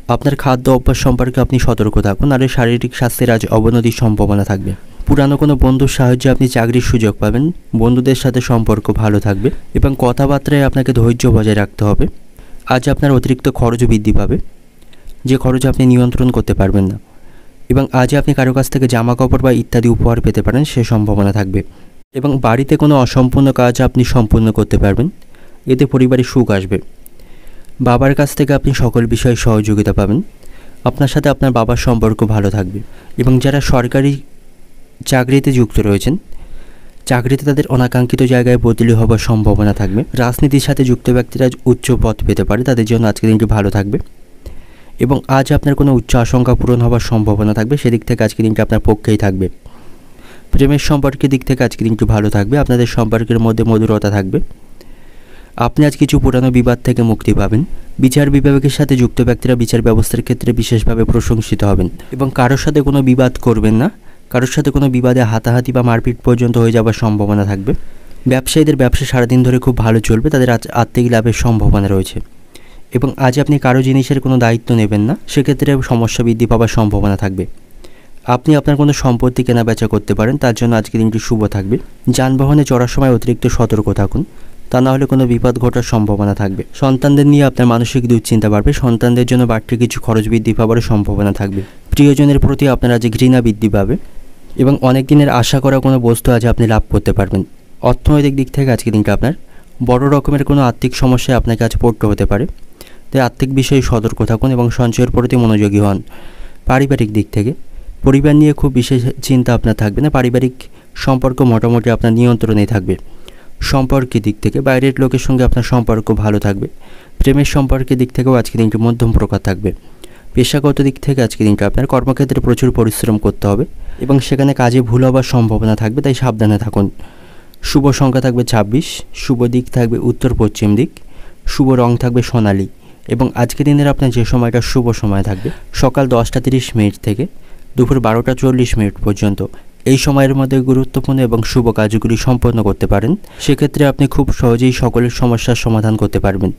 আপনার খাদ্য অভ্যাস সম্পর্কে আপনি সতর্ক থাকুন, আর শারীরিক স্বাস্থ্যের আজ অবনতির সম্ভাবনা থাকবে। পুরানো কোনো বন্ধুর সাহায্যে আপনি চাকরির সুযোগ পাবেন। বন্ধুদের সাথে সম্পর্ক ভালো থাকবে এবং কথাবার্তায় আপনাকে ধৈর্য বজায় রাখতে হবে। আজ আপনার অতিরিক্ত খরচও বৃদ্ধি পাবে, যে খরচ আপনি নিয়ন্ত্রণ করতে পারবেন না। এবং আজ আপনি কারো কাছ থেকে জামা কাপড় বা ইত্যাদি উপহার পেতে পারেন, সে সম্ভাবনা থাকবে। এবং বাড়িতে কোনো অসম্পূর্ণ কাজ আপনি সম্পূর্ণ করতে পারবেন, এতে পরিবারে সুখ আসবে। বাবার কাছ থেকে আপনি সকল বিষয়ে সহযোগিতা পাবেন। আপনার সাথে আপনার বাবার সম্পর্ক ভালো থাকবে। এবং যারা সরকারি চাকরিতে যুক্ত রয়েছেন, চাকরিতে তাদের অনাকাঙ্ক্ষিত জায়গায় বদলি হবার সম্ভাবনা থাকবে। রাজনীতির সাথে যুক্ত ব্যক্তিরা উচ্চ পদ পেতে পারে, তাদের জন্য আজকের দিনটি ভালো থাকবে। এবং আজ আপনার কোনো উচ্চ আশঙ্কা পূরণ হবার সম্ভাবনা থাকবে, সেদিক থেকে আজকের দিনটি আপনার পক্ষেই থাকবে। প্রেমের সম্পর্কের দিক থেকে আজকের দিনটি ভালো থাকবে, আপনাদের সম্পর্কের মধ্যে মধুরতা থাকবে। আপনি আজ কিছু পুরানো বিবাদ থেকে মুক্তি পাবেন। বিচার বিভাগের সাথে যুক্ত ব্যক্তিরা বিচার ব্যবস্থার ক্ষেত্রে বিশেষভাবে প্রশংসিত হবেন। এবং কারোর সাথে কোনো বিবাদ করবেন না, কারোর সাথে কোনো বিবাদে হাতাহাতি বা মারপিট পর্যন্ত হয়ে যাওয়ার সম্ভাবনা থাকবে। ব্যবসায়ীদের ব্যবসা সারাদিন ধরে খুব ভালো চলবে, তাদের আজ আর্থিক লাভের সম্ভাবনা রয়েছে। এবং আজ আপনি কারো জিনিসের কোনো দায়িত্ব নেবেন না, সেক্ষেত্রে সমস্যা বৃদ্ধি পাওয়ার সম্ভাবনা থাকবে। আপনি আপনার কোনো সম্পত্তি কেনাবেচা করতে পারেন, তার জন্য আজকের দিনটি শুভ থাকবে। যানবাহনে চড়ার সময় অতিরিক্ত সতর্ক থাকুন, তা না হলে কোনো বিপদ ঘটার সম্ভাবনা থাকবে। সন্তানদের নিয়ে আপনার মানসিক দুশ্চিন্তা বাড়বে, সন্তানদের জন্য বাড়তি কিছু খরচ বৃদ্ধি পাওয়ার সম্ভাবনা থাকবে। প্রিয়জনের প্রতি আপনার আজ ঘৃণা বৃদ্ধি পাবে এবং অনেক দিনের আশা করা কোনো বস্তু আজ আপনি লাভ করতে পারবেন। অর্থনৈতিক দিক থেকে আজকের দিনটা আপনার বড় রকমের কোনো আর্থিক সমস্যায় আপনাকে আজ পড়তে হতে পারে, তাই আর্থিক বিষয়ে সতর্ক থাকুন এবং সঞ্চয়ের প্রতি মনোযোগী হন। পারিবারিক দিক থেকে পরিবার নিয়ে খুব বিশেষ চিন্তা আপনার থাকবে না, পারিবারিক সম্পর্ক মোটামুটি আপনার নিয়ন্ত্রণেই থাকবে। সম্পর্কের দিক থেকে বাইরের লোকের সঙ্গে আপনার সম্পর্ক ভালো থাকবে। প্রেমের সম্পর্কের দিক থেকেও আজকের দিনটি মধ্যম প্রকার থাকবে। পেশাগত দিক থেকে আজকে দিনটা আপনার কর্মক্ষেত্রে প্রচুর পরিশ্রম করতে হবে এবং সেখানে কাজে ভুল হওয়ার সম্ভাবনা থাকবে, তাই সাবধানে থাকুন। শুভ সংখ্যা থাকবে 26, শুভ দিক থাকবে উত্তর পশ্চিম দিক, শুভ রং থাকবে সোনালি এবং আজকে দিনের আপনার যে সময়টা শুভ সময় থাকবে সকাল 10টা 30 মিনিট থেকে দুপুর 12টা 40 মিনিট পর্যন্ত। এই সময়ের মধ্যে গুরুত্বপূর্ণ এবং শুভ কাজগুলি সম্পন্ন করতে পারেন। সেক্ষেত্রে আপনি খুব সহজেই সকলের সমস্যার সমাধান করতে পারবেন।